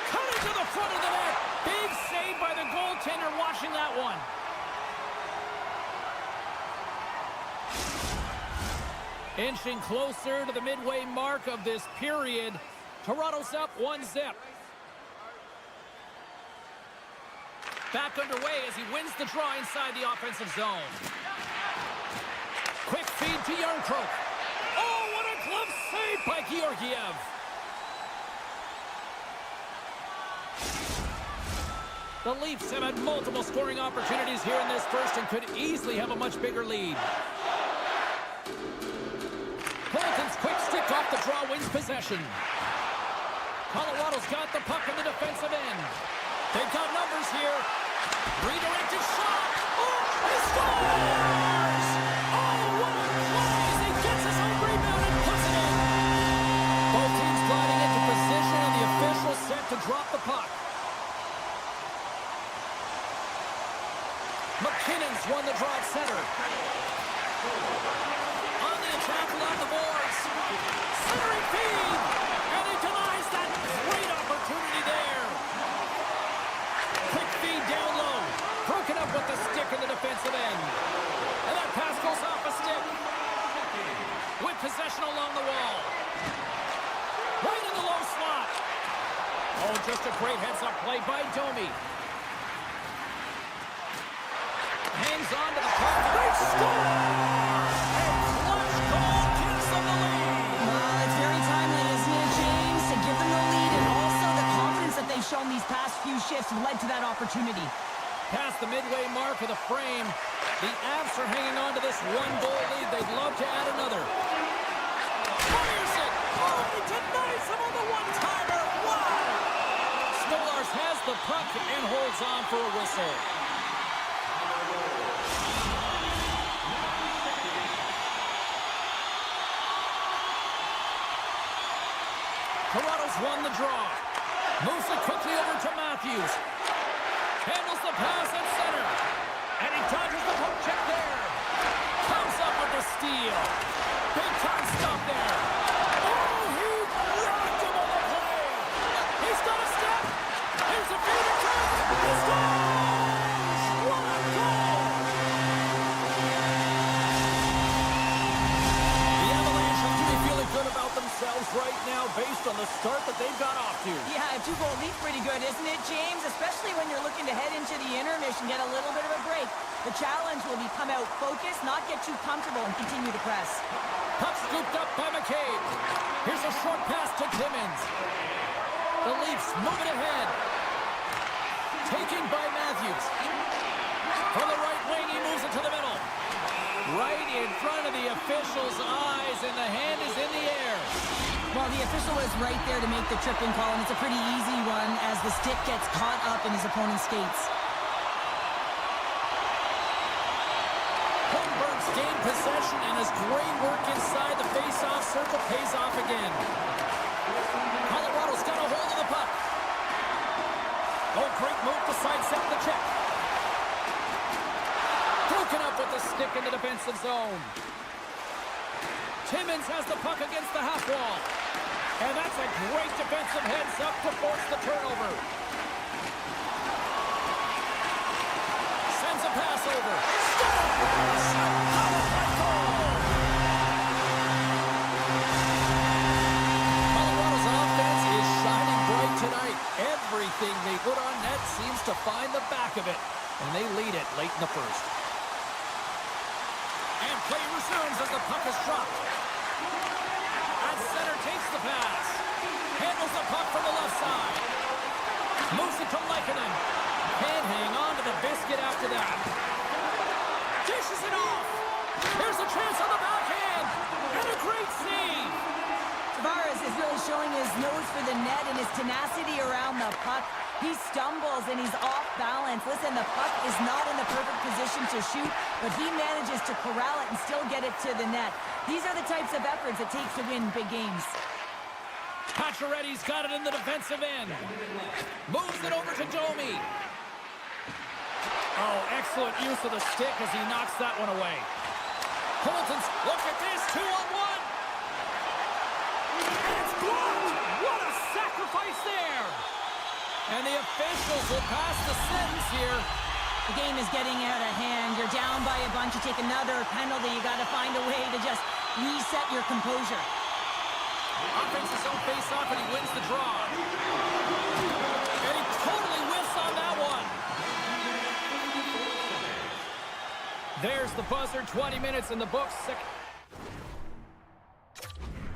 Cutting to the front of the net. Big save by the goaltender watching that one. Inching closer to the midway mark of this period. Toronto's up 1-0. Back underway as he wins the draw inside the offensive zone. Quick feed to Yarncroke. Oh, what a glove save by Georgiev. The Leafs have had multiple scoring opportunities here in this first and could easily have a much bigger lead. Colton's quick stick off the draw wins possession. Colorado's got the puck in the defensive end. They've got numbers here. Redirected shot. Oh, he scores! Oh, what a play as he gets his own rebound and puts it in. Both teams gliding into position and the official set to drop the puck. McKinnon's won the draw at center. On the attack along the boards. Centering feed. And he denies that great opportunity there. Quick feed down low. Broken up with the stick in the defensive end. And that pass goes off a stick. With possession along the wall. Right in the low slot. Oh, just a great heads-up play by Domi. Hangs on to the puck. They score! A clutch goal gives them the lead. It's very timely, isn't it, James, to give them the lead, and also the confidence that they've shown these past few shifts led to that opportunity. Past the midway mark of the frame, the Avs are hanging on to this one-goal lead. They'd love to add another. Fires it! Oh, he denies him on the one-timer! Wow! Stolarz has the puck and holds on for a whistle. Toronto's won the draw. Moves it quickly over to Matthews. Handles the pass at center. And he dodges the poke check there. Comes up with the steal. Big time stop there. Oh, he rocked him on the play. He's got a step. Here's a feed attack. He scores! What a goal! The Avalanche have to be feeling good about themselves right now based on the start that they've got off to. Yeah, a two-goal lead pretty good, isn't it, James? Especially when you're looking to head into the intermission, get a little bit of a break. The challenge will be come out focused, not get too comfortable, and continue to press. Puck scooped up by McCabe. Here's a short pass to Timmins. The Leafs moving ahead. Taken by Matthews. From the right wing, he moves it to the middle. Right in front of the official's eyes, and the hand is in the air. Well, the official was right there to make the tripping call, and it's a pretty easy one as the stick gets caught up in his opponent's skates. Holmberg's gained possession, and his great work inside the face-off circle pays off again. Colorado's got a hold of the puck. Oh, great move to sidestep the check. Broken up with the stick in the defensive zone. Timmins has the puck against the half wall. And that's a great defensive heads-up to force the turnover. the back of it, and they lead it late in the first. And play resumes as the puck is dropped. And center takes the pass. Handles the puck from the left side. Moves it to Lehkonen. Can't hang on to the biscuit after that. Dishes it off. Here's a chance on the backhand. And a great save. Tavares is really showing his nose for the net and his tenacity around the puck. He stumbles and he's off balance. Listen, the puck is not in the perfect position to shoot, but he manages to corral it and still get it to the net. These are the types of efforts it takes to win big games. Pacioretty's got it in the defensive end. Moves it over to Domi. Oh, excellent use of the stick as he knocks that one away. Holton's, look at this, 2-on-1. And it's blocked. What a sacrifice there. And the officials will pass the sentence here. The game is getting out of hand. You're down by a bunch. You take another penalty. You got to find a way to just reset your composure. Offense his own face-off, and he wins the draw. And he totally whiffs on that one. There's the buzzer. 20 minutes in the books. Second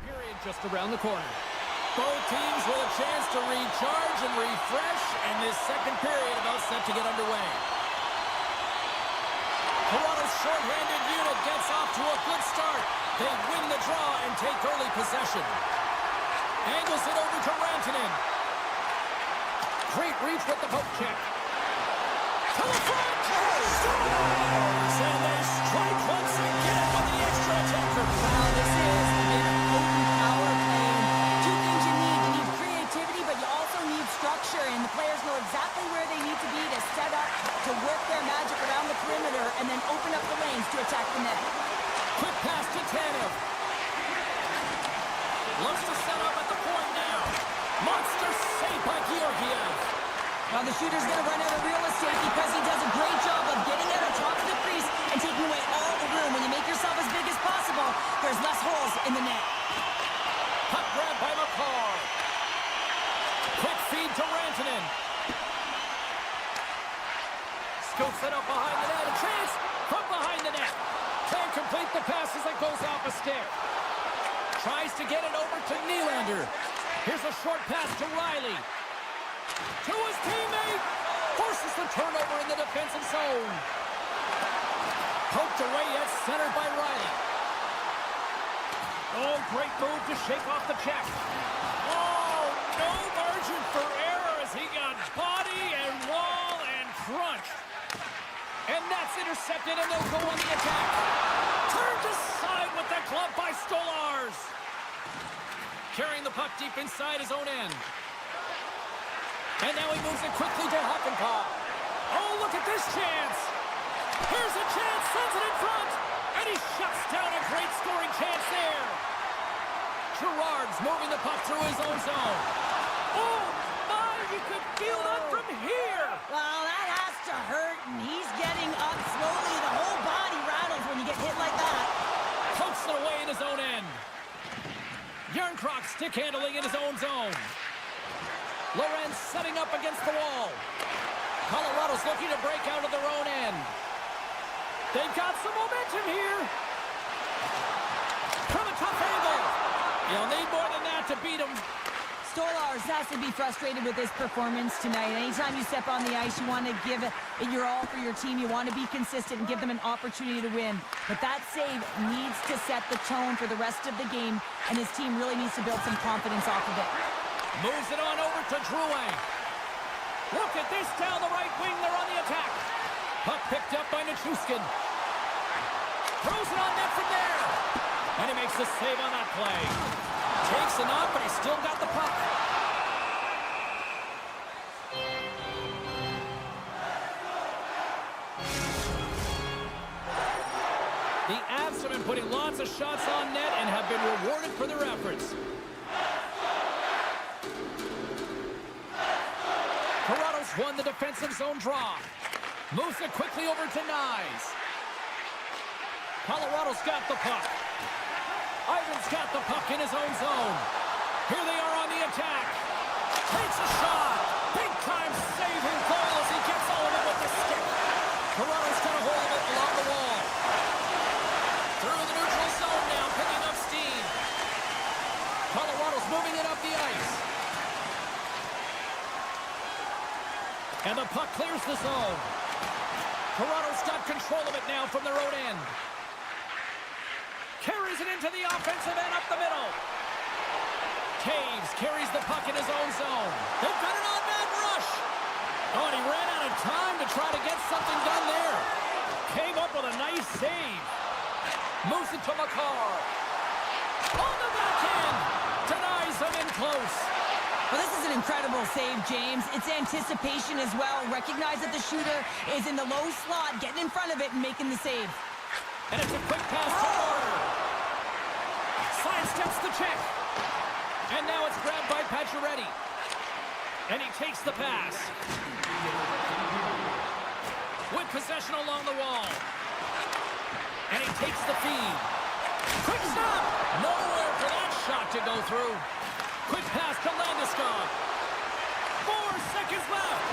period just around the corner. Both teams with a chance to recharge and refresh, and this second period about set to get underway. Toronto's short-handed unit gets off to a good start. They win the draw and take early possession. Angles it over to Rantanen. Great reach with the poke check. To the front! Scores! And they strike once again with the extra attacker. Wow, this is an open power play. Two things you need. You need creativity, but you also need structure, and the players know exactly where they need to be to set up, to work their magic around the perimeter, and then open up the lanes to attack the net. Quick pass to Tanev. Looks to set up at the point now. Monster save by Georgiev. Well, the shooter's going to run out of real estate because he does a great job of getting out on top of the crease and taking away all the room. When you make yourself as big as possible, there's less holes in the net. Puck grab by McCarr. Quick feed to Rantanen. Scoops it up behind the net. A chance from behind the net. Can't complete the pass as it goes off a stick. Tries to get it over to Nylander. Here's a short pass to Riley. To his teammate. Forces the turnover in the defensive zone. Poked away yet centered by Riley. Oh, great move to shake off the check. Oh, no margin for error as he got body and wall and crunched. And that's intercepted, and they'll go on the attack. Turned aside with the glove by Stolars. Carrying the puck deep inside his own end. And now he moves it quickly to Hakanpää. Oh, look at this chance. Here's a chance, sends it in front. And he shuts down a great scoring chance there. Gerard's moving the puck through his own zone. Oh, my, you could feel that from here. Well, that has to hurt, and he's getting up slowly. The whole body rattles when you get hit like that. Pokes it away in his own end. Järnkrok stick handling in his own zone. Lorenz setting up against the wall. Colorado's looking to break out of their own end. They've got some momentum here. From a tough angle. You'll need more than that to beat him. Stolars has to be frustrated with this performance tonight. Anytime you step on the ice, you want to give it your all for your team. You want to be consistent and give them an opportunity to win. But that save needs to set the tone for the rest of the game, and his team really needs to build some confidence off of it. Moves it on over to Drouin. Look at this down the right wing. They're on the attack. Puck picked up by Nichushkin. Throws it on net from there. And he makes the save on that play. Takes a knock, but he's still got the puck. The Avs have been putting lots of shots on net and have been rewarded for their efforts. Toronto's won the defensive zone draw. Moves it quickly over to Nyes. Colorado's got the puck. Ivan's got the puck in his own zone. Here they are on the attack. Takes a shot. Big time save and goal as he gets all of it zone. Toronto's got control of it now from their own end. Carries it into the offensive end up the middle. Taves carries the puck in his own zone. They've got an on-man rush. Oh, and he ran out of time to try to get something done there. Came up with a nice save. Moves it to McCarr. On the backhand. Denies him in close. Well, this is an incredible save, James. It's anticipation as well. Recognize that the shooter is in the low slot, getting in front of it and making the save. And it's a quick pass to Marner. Sidesteps the check. And now it's grabbed by Pacioretty. And he takes the pass. With possession along the wall. And he takes the feed. Quick stop! Nowhere for that shot to go through. Quick pass to Landeskog. 4 seconds left.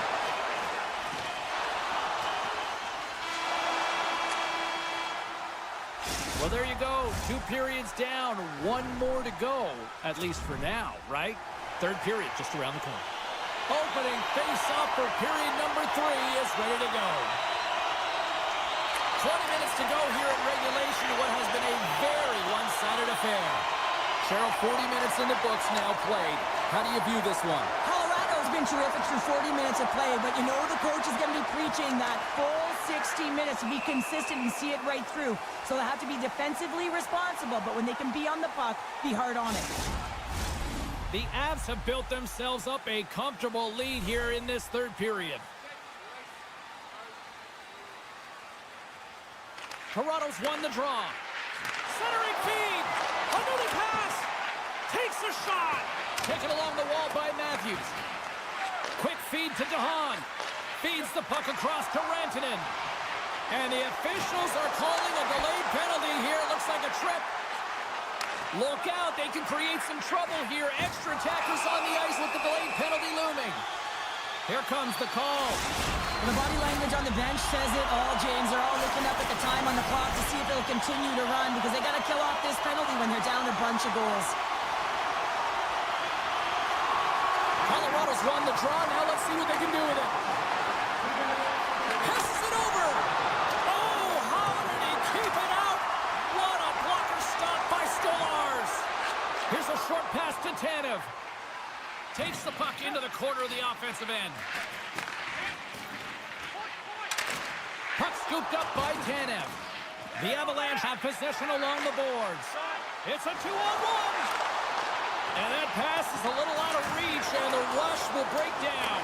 Well, there you go. 2 periods down. 1 more to go, at least for now, right? Third period just around the corner. Opening face-off for period number 3 is ready to go. 20 minutes to go here in regulation to what has been a very one-sided affair. Cheryl, 40 minutes in the books now played. How do you view this one? Colorado's been terrific through 40 minutes of play, but you know the coach is going to be preaching that full 60 minutes to be consistent and see it right through. So they have to be defensively responsible, but when they can be on the puck, be hard on it. The Avs have built themselves up a comfortable lead here in this third period. Toronto's won the draw. Centering feed. Another pass. Takes a shot. Taken along the wall by Matthews. Quick feed to DeHaan. Feeds the puck across to Rantanen. And the officials are calling a delayed penalty here. Looks like a trip. Look out. They can create some trouble here. Extra attackers on the ice with the delayed penalty looming. Here comes the call. The body language on the bench says it all, James. They're all looking up at the time on the clock to see if they'll continue to run because they got to kill off this penalty when they're down a bunch of goals. Colorado's won the draw. Now let's see what they can do with it. Passes it over. Oh, how did he keep it out? What a blocker stop by Stolarz. Here's a short pass to Tanev. Takes the puck into the corner of the offensive end. Puck scooped up by Tanev. The Avalanche have possession along the boards. It's a 2-on-1. And that pass is a little out of reach, and the rush will break down.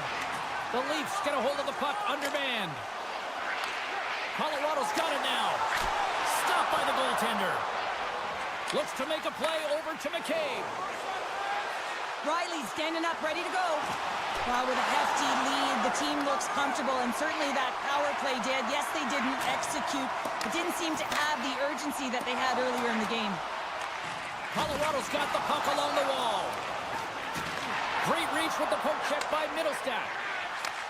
The Leafs get a hold of the puck undermanned. Colorado's got it now. Stopped by the goaltender. Looks to make a play over to McCabe. Riley's standing up, ready to go. Well, with a hefty lead, the team looks comfortable, and certainly that power play did. Yes, they didn't execute. It didn't seem to have the urgency that they had earlier in the game. Colorado's got the puck along the wall. Great reach with the poke check by Middlestat.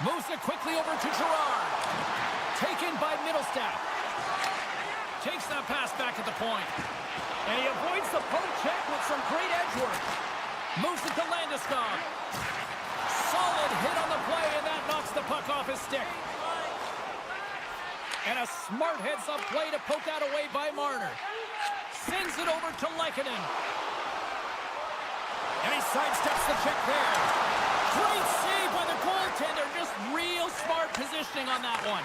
Moves it quickly over to Girard. Taken by Middlestat. Takes that pass back at the point. And he avoids the poke check with some great edge work. Moves it to Landeskog. Solid hit on the play, and that knocks the puck off his stick. And a smart heads-up play to poke that away by Marner. Sends it over to Lehkonen. And he sidesteps the check there. Great save by the goaltender. Just real smart positioning on that one.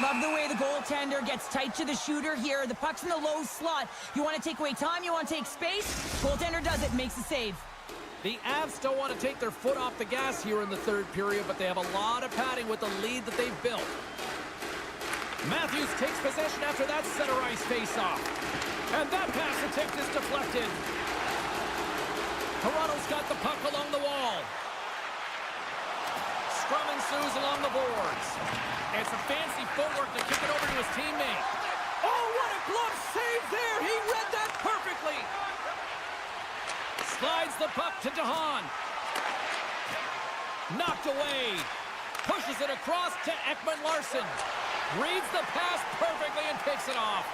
Love the way the goaltender gets tight to the shooter here. The puck's in the low slot. You want to take away time, you want to take space. Goaltender does it, makes a save. The Avs don't want to take their foot off the gas here in the third period, but they have a lot of padding with the lead that they've built. Matthews takes possession after that center ice face-off. And that pass attempt is deflected. Toronto's got the puck along the wall. Scrum ensues along the boards. It's a fancy footwork to kick it over to his teammate. Oh, what a glove save there! He read that perfectly! Slides the puck to DeHaan. Knocked away. Pushes it across to Ekman-Larsson. Reads the pass perfectly and picks it off.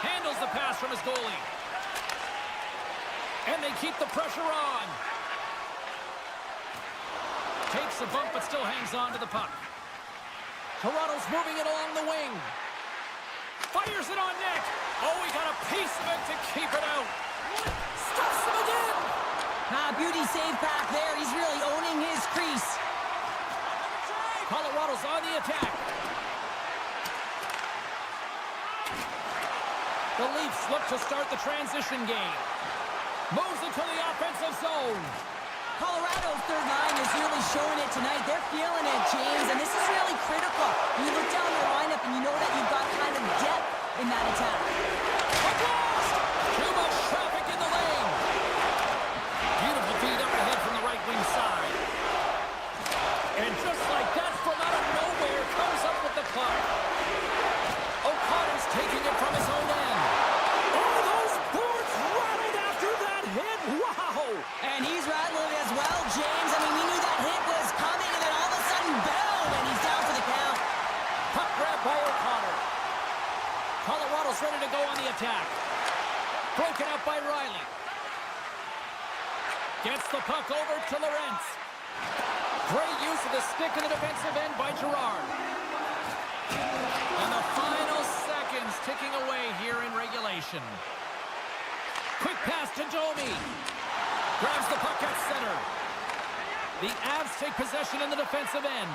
Handles the pass from his goalie. And they keep the pressure on. Takes a bump but still hangs on to the puck. Toronto's moving it along the wing. Fires it on net. Oh, he got a piece of it to keep it out. Stuffs him again. Beauty save back there. He's really owning his crease. Colorado's on the attack. The Leafs look to start the transition game. Moves into the offensive zone. Colorado's third line is really showing it tonight. They're feeling it, James, and this is really critical. You look down their lineup and you know that you've got kind of depth in that attack. A blast! Too much traffic in the lane. Beautiful feed up ahead from the right wing side. And just like that, from out of nowhere, comes up with the puck. O'Connor's taking it from his own end. Oh, those boards rattled after that hit. Wow! And he's rattling as well, James. I mean, we knew that hit was coming, and then all of a sudden, boom, and he's down for the count. Puck grab by O'Connor. Colorado's ready to go on the attack. Broken up by Riley. Gets the puck over to Lorentz. Great use of the stick in the defensive end by Girard. And the final seconds ticking away here in regulation. Quick pass to Domi. Grabs the puck at center. The Avs take possession in the defensive end.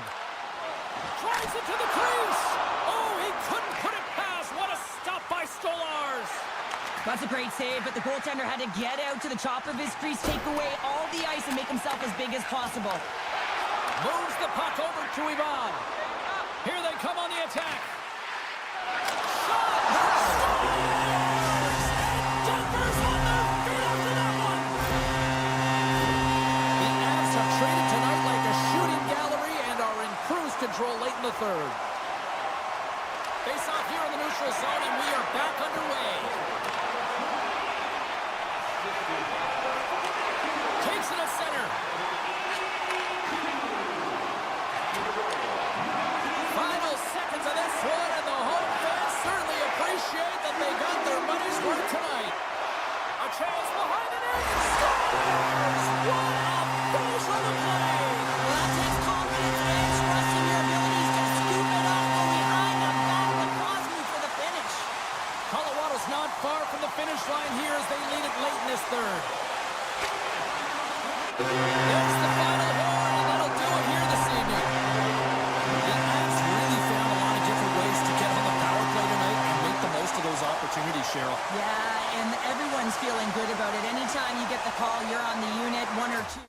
Drives it to the crease. Oh, he couldn't put it past. What a stop by Stolarz. That's a great save, but the goaltender had to get out to the top of his crease, take away all the ice, and make himself as big as possible. Moves the puck over to Ivan. Here they come on the attack. Shot! Scores! Denver's on their feet after that one. The Avs have traded tonight like a shooting gallery and are in cruise control late in the third. Face off here in the neutral zone, and we are back underway. Takes it at center. Final seconds of this one, and the home fans certainly appreciate that they got their money's worth tonight. A chance behind the net. Scores! What a finish on the play! Well, that takes confidence and trusting your abilities to scoop it up from behind the back of Crosby for the finish. Colorado's not far from the finish line here as they lead it late in this third. There's the final horn, and that'll do it here this evening. The Avs really found a lot of different ways to get on the power play tonight and make the most of those opportunities, Cheryl. Yeah, and everyone's feeling good about it. Anytime you get the call, you're on the unit, one or two.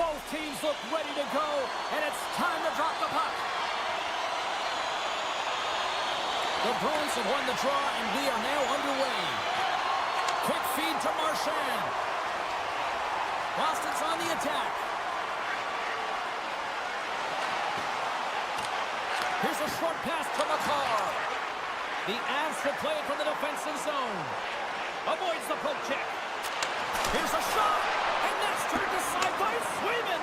Both teams look ready to go, and it's time to drop the puck. The Bruins have won the draw, and we are now underway. Quick feed to Marchand. Boston's on the attack. Here's a short pass to McCarr. The Avs will play it from the defensive zone. Avoids the poke check. Here's a shot, and that's turned aside by Swayman.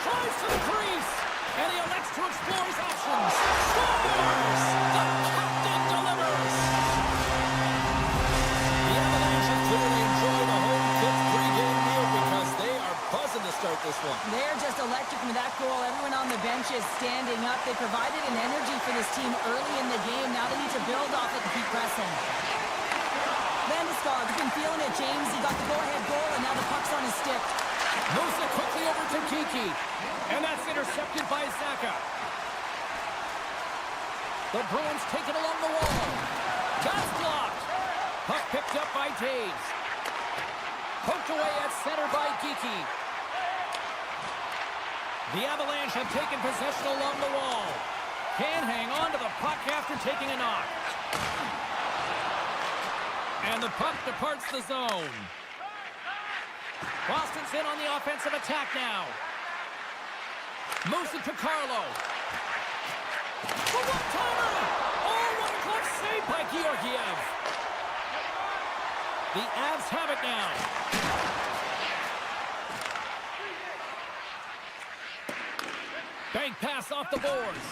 Tries to the crease, and he elects to explore his options. Scores! The captain delivers! The Avalanche have clearly enjoyed a home fifth pregame meal because they are buzzing to start this one. They're just electric from that goal. Everyone on the bench is standing up. They provided an energy for this team early in the game. Now they need to build off it and keep pressing. Landeskog has been feeling it, James. He got the go-ahead goal, and now the puck's on his stick. Moves it quickly over to Kiki. And that's intercepted by Zaka. The Bruins take it along the wall. That's blocked. Puck picked up by Taves. Poked away at center by Kiki. The Avalanche have taken possession along the wall. Can't hang on to the puck after taking a knock. And the puck departs the zone. Boston's in on the offensive attack now. Moves it to Carlo. For one-timer! Oh, what a close save by Georgiev. The Avs have it now. Bank pass off the boards.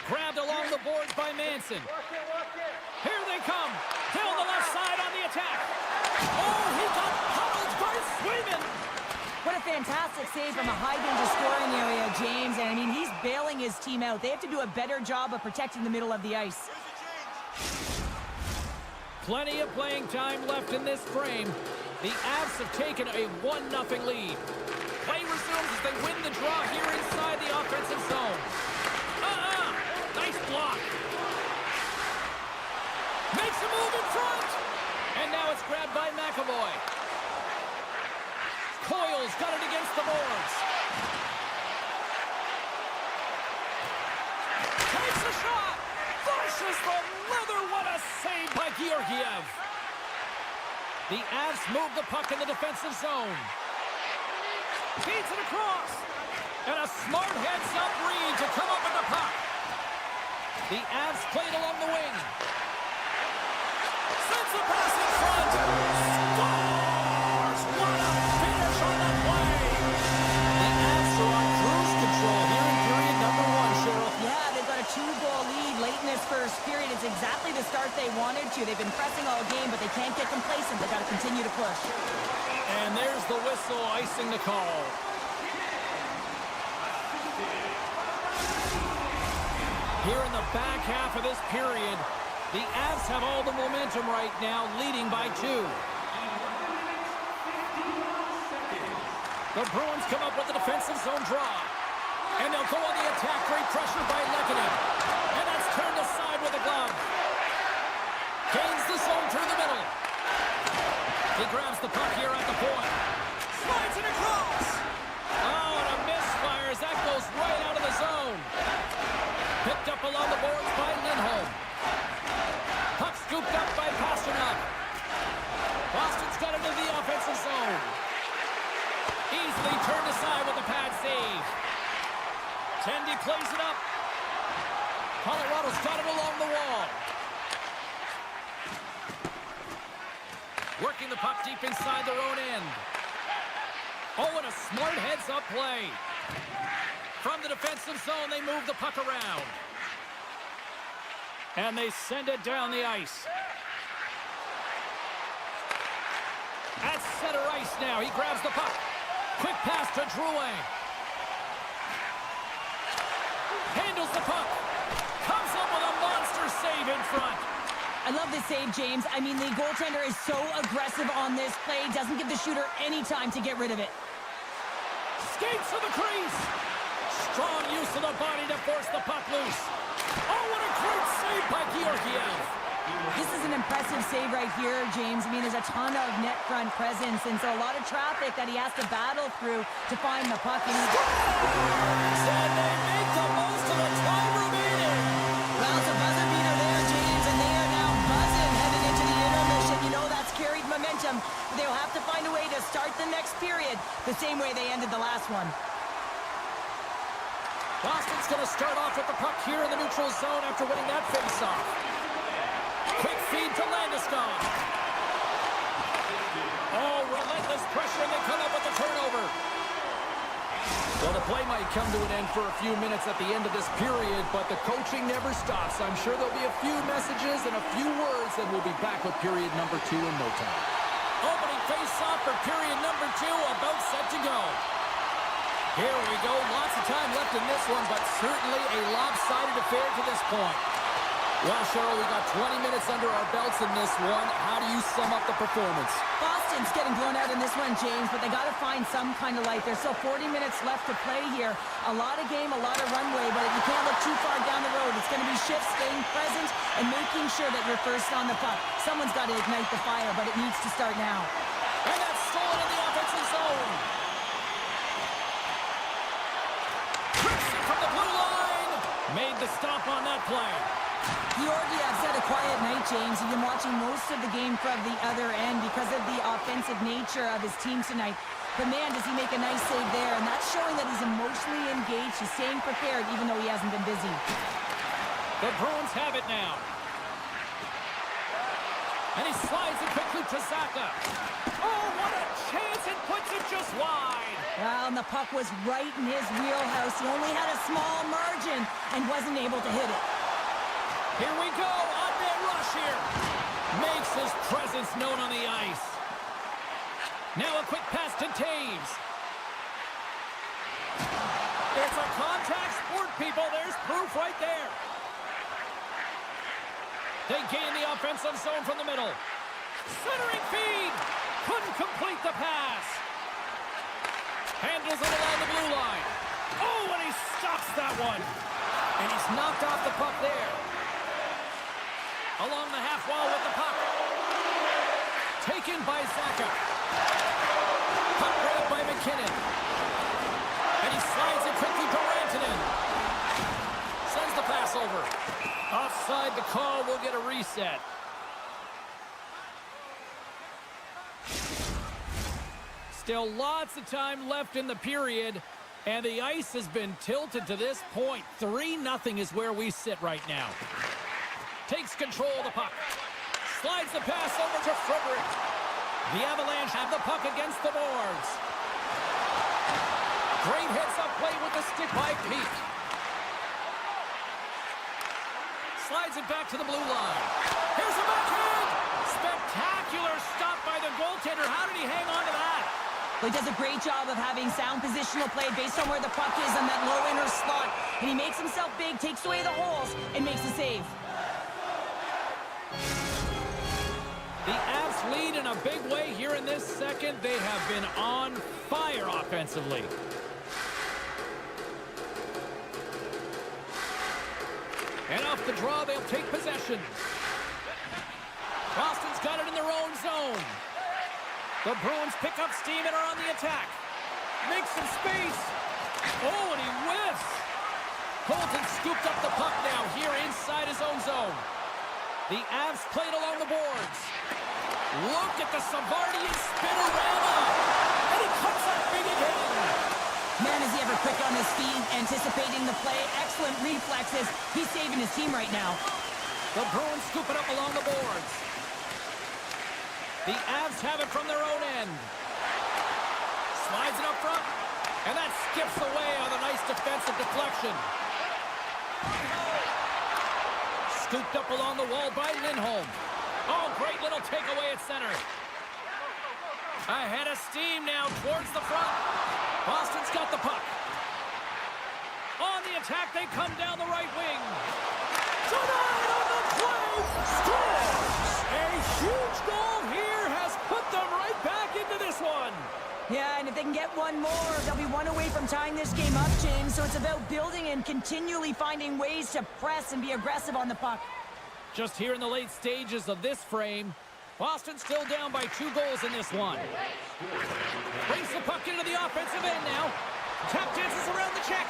Grabbed along the boards by Manson. Here they come. Down the left side on the attack. Oh, he got pummeled by Swayman. What a fantastic save from a high-danger scoring area, James. And, I mean, he's bailing his team out. They have to do a better job of protecting the middle of the ice. Plenty of playing time left in this frame. The Avs have taken a 1-0 lead. Play resumes as they win the draw here inside the offensive zone. Nice block. Makes a move in front. And now it's grabbed by McAvoy. Coyle's got it against the boards. Takes a shot. Flushes the leather. What a save by Georgiev. The Avs move the puck in the defensive zone. Feeds it across. And a smart heads-up read to come up with the puck. The Avs played along the wing. Sends the pass in front. Scores! What a finish on the play! The Avs are on cruise control here in period number 1, Cheryl. Yeah, they've got a 2-goal lead late in this first period. It's exactly the start they wanted to. They've been pressing all game, but they can't get complacent. They've got to continue to push. And there's the whistle icing the call. Here in the back half of this period, the Avs have all the momentum right now, leading by 2. The Bruins come up with the defensive zone draw. And they'll go on the attack, great pressure by Lehkonen. And that's turned aside with a glove. Gains the zone through the middle. He grabs the puck here at the point. Slides it across. Oh, and a misfire as that goes right out of the zone. Picked up along the boards by Lindholm. Puck scooped up by Pasternak. Boston's got into the offensive zone. Easily turned aside with a pad save. Tendy plays it up. Colorado's got it along the wall. Working the puck deep inside their own end. Oh, and a smart heads-up play. From the defensive zone, they move the puck around. And they send it down the ice. At center ice now, he grabs the puck. Quick pass to Drouin. Handles the puck. Comes up with a monster save in front. I love this save, James. I mean, the goaltender is so aggressive on this play. Doesn't give the shooter any time to get rid of it. Skates to the crease. Strong use of the body to force the puck loose. Oh, what a great save by Georgiev. This is an impressive save right here, James. I mean, there's a ton of net front presence, and so a lot of traffic that he has to battle through to find the puck. And they make the most of the time remaining. Well, it's a buzzer beater there, James, and they are now buzzing heading into the intermission. You know that's carried momentum. They'll have to find a way to start the next period the same way they ended the last one. Boston's going to start off with the puck here in the neutral zone after winning that face-off. Quick feed to Landeskog. Oh, relentless pressure, and they come up with the turnover. Well, the play might come to an end for a few minutes at the end of this period, but the coaching never stops. I'm sure there'll be a few messages and a few words, and we'll be back with period number 2 in no time. Opening face-off for period number 2, about set to go. Here we go. Lots of time left in this one, but certainly a lopsided affair to this point. Well, Cheryl, we got 20 minutes under our belts in this one. How do you sum up the performance? Boston's getting blown out in this one, James, but they got to find some kind of light. There's still 40 minutes left to play here. A lot of game, a lot of runway, but you can't look too far down the road. It's going to be shifts, staying present, and making sure that you're first on the puck. Someone's got to ignite the fire, but it needs to start now. And that's stolen in the offensive zone. From the blue line. Made the stop on that play. Georgiev's had a quiet night, James. He's been watching most of the game from the other end because of the offensive nature of his team tonight. But man, does he make a nice save there, and that's showing that he's emotionally engaged. He's staying prepared even though he hasn't been busy. The Bruins have it now. And he slides it quickly to Zacha. Oh, what a chance, and puts it just wide. Well, and the puck was right in his wheelhouse. He only had a small margin and wasn't able to hit it. Here we go, on-man rush here. Makes his presence known on the ice. Now a quick pass to Taves. It's a contact sport, people. There's proof right there. They gain the offensive zone from the middle. Centering feed. Couldn't complete the pass. Handles it along the blue line. Oh, and he stops that one. And he's knocked off the puck there. Along the half wall with the puck. Taken by Zacha. Puck grabbed by McKinnon. And he slides it quickly to Rantanen. Sends the pass over. Offside the call. We'll get a reset. Still lots of time left in the period. And the ice has been tilted to this point. 3-0 is where we sit right now. Takes control of the puck. Slides the pass over to Frederick. The Avalanche have the puck against the boards. Great heads-up play with the stick by Peak. Slides it back to the blue line. Here's a backhand. Spectacular stop by the goaltender. How did he hang on to that? Well, he does a great job of having sound positional play based on where the puck is in that low inner slot. And he makes himself big, takes away the holes, and makes the save. The Avs lead in a big way here in this second. They have been on fire offensively. And off the draw, they'll take possession. Boston's got it in their own zone. The Bruins pick up steam and are on the attack. Makes some space. Oh, and he whiffs. Colton scooped up the puck now here inside his own zone. The Avs played along the boards. Look at the Savardian spinorama. And he comes up big again. Man, is he ever quick on his feet, anticipating the play. Excellent reflexes. He's saving his team right now. The Bruins scoop it up along the boards. The Avs have it from their own end. Slides it up front. And that skips away on a nice defensive deflection. Scooped up along the wall by Lindholm. Oh, great little takeaway at center. Ahead of steam now towards the front. Boston's got the puck. On the attack, they come down the right wing. Tonight on the play, scores! A huge goal here has put them right back into this one. Yeah, and if they can get one more, they'll be one away from tying this game up, James. So it's about building and continually finding ways to press and be aggressive on the puck. Just here in the late stages of this frame, Boston still down by 2 goals in this one. Brings the puck into the offensive end now. Tap dances around the check.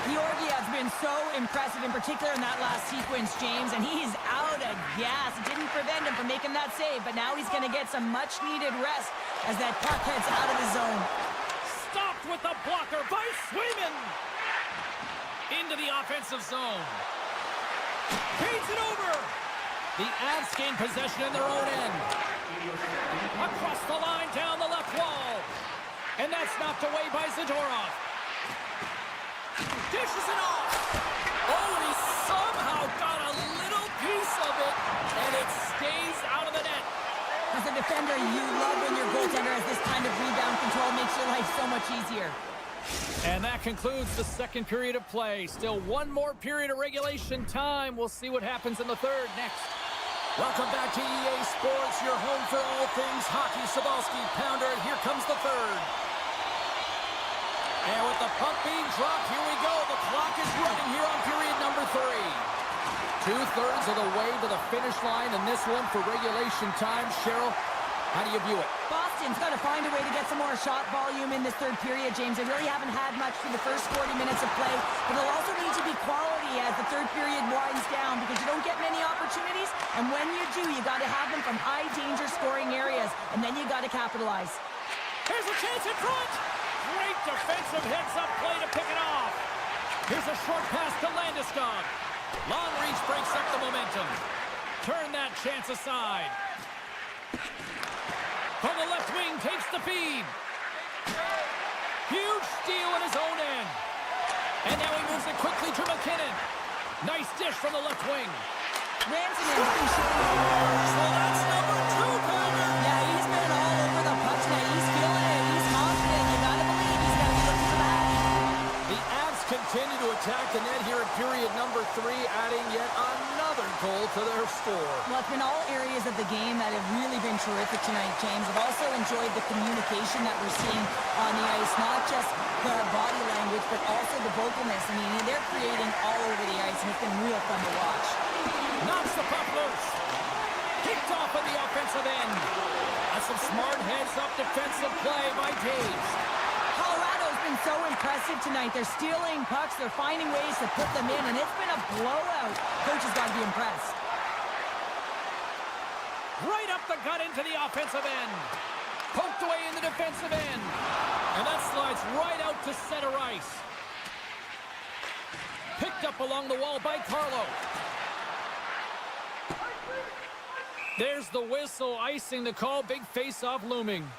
Georgiev's been so impressive, in particular in that last sequence, James, and he's out of gas. It didn't prevent him from making that save, but now he's going to get some much-needed rest as that puck heads out of the zone. Stopped with the blocker by Swayman. Into the offensive zone. Feeds it over. The Avs gain possession in their own end. Across the line, down the left wall. And that's knocked away by Zadorov. Dishes it off. Oh, and he somehow got a little piece of it, and it stays out of the net. As a defender, you love when your goaltender has this kind of rebound control. Makes your life so much easier. And that concludes the second period of play. Still one more period of regulation time. We'll see what happens in the third next. Welcome back to EA Sports, your home for all things hockey. Cybulski, pounder, and here comes the third. And with the puck being dropped, here we go. The clock is running here on period number 3. 2/3 of the way to the finish line in this one for regulation time. Cheryl, how do you view it? Boston's got to find a way to get some more shot volume in this third period, James. They really haven't had much for the first 40 minutes of play, but it'll also need to be quality as the third period winds down because you don't get many opportunities, and when you do, you got to have them from high-danger scoring areas, and then you got to capitalize. Here's a chance in front. Great defensive heads-up play to pick it off. Here's a short pass to Landeskog. Long reach breaks up the momentum. Turn that chance aside. From the left wing, takes the feed. Huge steal in his own end. And now he moves it quickly to McKinnon. Nice dish from the left wing. Ramsey has been showing. So that's number 2, Palmer. Yeah, he's been all over the puck tonight. He's feeling it. He's confident. You got to believe he's going to be looking for the hat. The Avs continue to attack the net here in period number 3, adding yet another goal to their score. Well, it's been all areas of the game that have really been terrific tonight, James. I've also enjoyed the communication that we're seeing on the ice, not just the body language, but also the vocalness. I mean, they're creating all over the ice, and it's been real fun to watch. Knocks the puck loose. Kicked off on the offensive end. That's some smart heads-up defensive play by Taves. Colorado's been so impressive tonight. They're stealing pucks. They're finding ways to put them in, and it's been a blowout. Coach has got to be impressed. Right up the gut into the offensive end. Poked away in the defensive end. And that slides right out to center ice. Picked up along the wall by Carlo. There's the whistle, icing the call. Big face-off looming.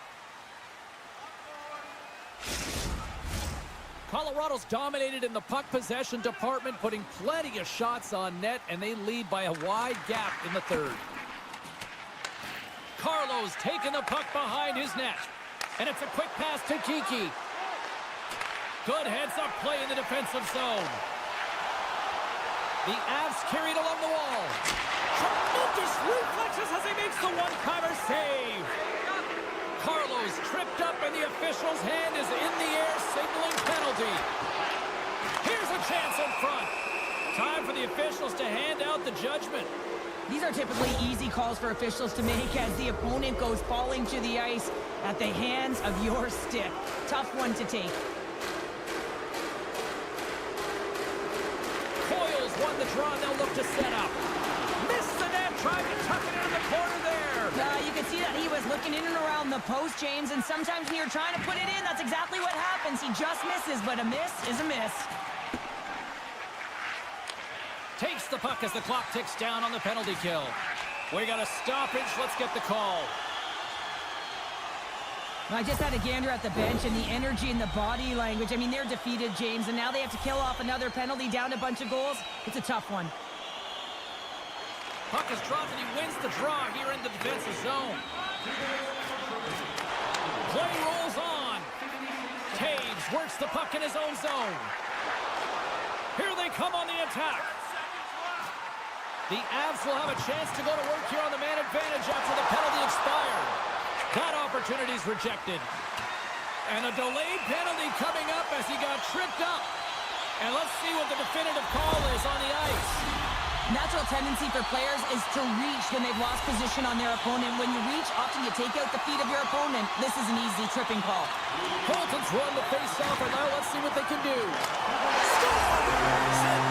Colorado's dominated in the puck possession department, putting plenty of shots on net, and they lead by a wide gap in the third. Carlo's taking the puck behind his net, and it's a quick pass to Kiki. Good heads-up play in the defensive zone. The Avs carried along the wall. Tremendous reflexes as he makes the one-timer save. Carlos tripped up, and the official's hand is in the air, signaling penalty. Here's a chance in front. Time for the officials to hand out the judgment. These are typically easy calls for officials to make as the opponent goes falling to the ice at the hands of your stick. Tough one to take. Coyle's won the draw, and they'll look to set up. Missed the net, tried to tuck it into the corner there. You can see that he was looking in and around the post, James, and sometimes when you're trying to put it in, that's exactly what happens. He just misses, but a miss is a miss. Takes the puck as the clock ticks down on the penalty kill. We got a stoppage. Let's get the call. I just had a gander at the bench, and the energy and the body language. I mean, they're defeated, James, and now they have to kill off another penalty, down a bunch of goals. It's a tough one. Puck is dropped, and he wins the draw here in the defensive zone. Play rolls on. Taves works the puck in his own zone. Here they come on the attack. The Avs will have a chance to go to work here on the man advantage after the penalty expired. That opportunity's rejected. And a delayed penalty coming up as he got tripped up. And let's see what the definitive call is on the ice. Natural tendency for players is to reach when they've lost position on their opponent. When you reach, often you take out the feet of your opponent. This is an easy tripping call. Colton's won the face-off, and now let's see what they can do. And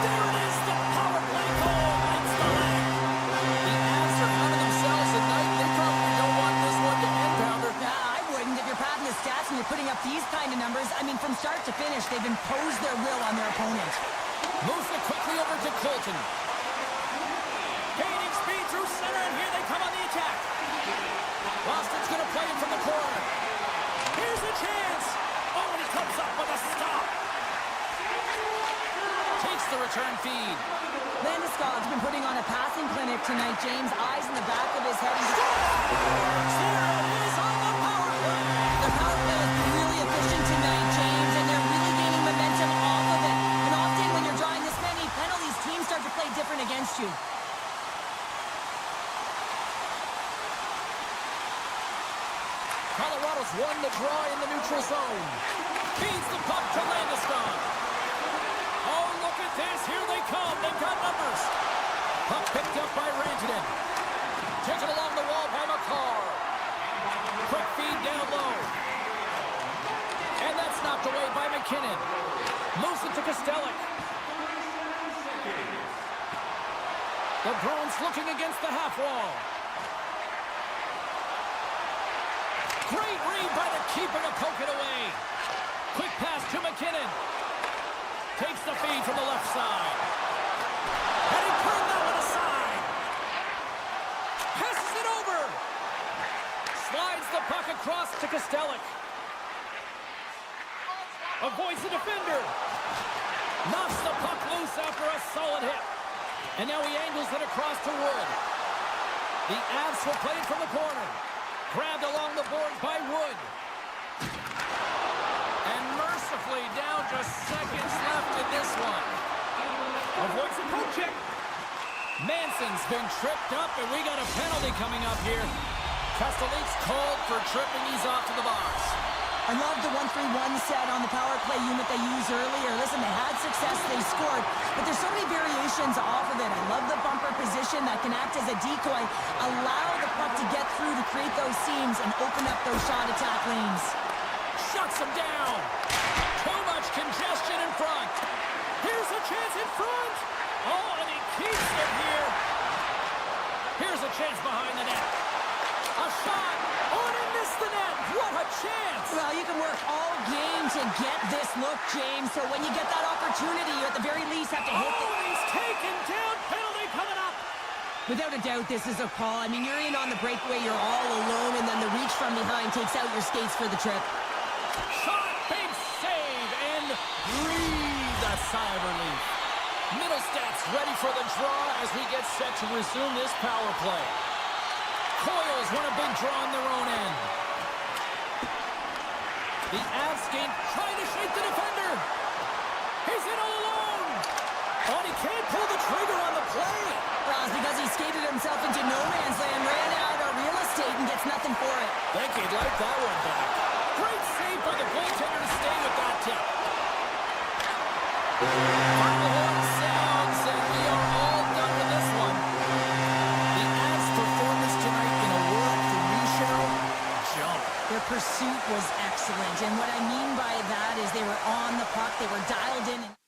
there it is, the power play goal against the leg. The Avs are out of themselves tonight. They probably don't want this one to end, Pounder. I wouldn't. If you're padding the stats and you're putting up these kind of numbers, I mean, from start to finish, they've imposed their will on their opponent. Moves it quickly over to Colton. Gaining speed through center, and here they come on the attack. Boston's going to play it from the corner. Here's a chance. Oh, and he comes up with a stop. Takes the return feed. Landeskog's been putting on a passing clinic tonight, James. Eyes in the back of his head. There it is on the power play. The power play has been really efficient tonight, James, and they're really gaining momentum off of it. And often when you're drawing this many penalties, teams start to play different against you. Colorado's won the draw in the neutral zone. Feeds the puck to Landeskog. Oh, look at this. Here they come. They've got numbers. Puck picked up by Rantanen. Taken along the wall by McCarr. Quick feed down low. And that's knocked away by McKinnon. Moves it to Kostelic. The Bruins looking against the half wall. Great read by the keeper to poke it away. Quick pass to McKinnon. Takes the feed from the left side. And he turned that one aside. Passes it over. Slides the puck across to Kostelic. Avoids the defender. Knocks the puck loose after a solid hit. And now he angles it across to Wood. The Avs will play it from the corner. Grabbed along the boards by Wood. And mercifully down to seconds left in this one. Avoids the poke check. Manson's been tripped up, and we got a penalty coming up here. Kostelik's called for tripping. He's off to the box. I love the 1-3-1 set on the power play unit they used earlier. Listen, they had success, they scored, but there's so many variations off of it. I love the bumper position that can act as a decoy, allow the puck to get through to create those seams and open up those shot attack lanes. Shuts him down. Too much congestion in front. Here's a chance in front. Oh, and he keeps it here. Here's a chance behind the net. A shot. Oh, and he missed the net. What a chance. Well, you can work all game to get this look, James, so when you get that opportunity, you at the very least have to hit Oh, he's taken down. Penalty coming up. Without a doubt, this is a call. I mean, you're in on the breakaway, you're all alone, and then the reach from behind takes out your skates for the trip. Shot, big save, and breathe a sigh of relief. Middlestats ready for the draw as we get set to resume this power play. Coils want a big draw on their own end. The Avs skate trying to shake the defender. He's in all alone. Oh, and he can't pull the trigger on the play. Well, it's because he skated himself into no man's land, ran out of real estate, and gets nothing for it. Think he'd like that one back. Great save by the goaltender to stay with that tip. Final horn sounds, and we are all done with this one. The Avs' performance tonight, in a word from Michel, jump. Their pursuit was excellent, and what I mean by that is they were on the puck, they were dialed in.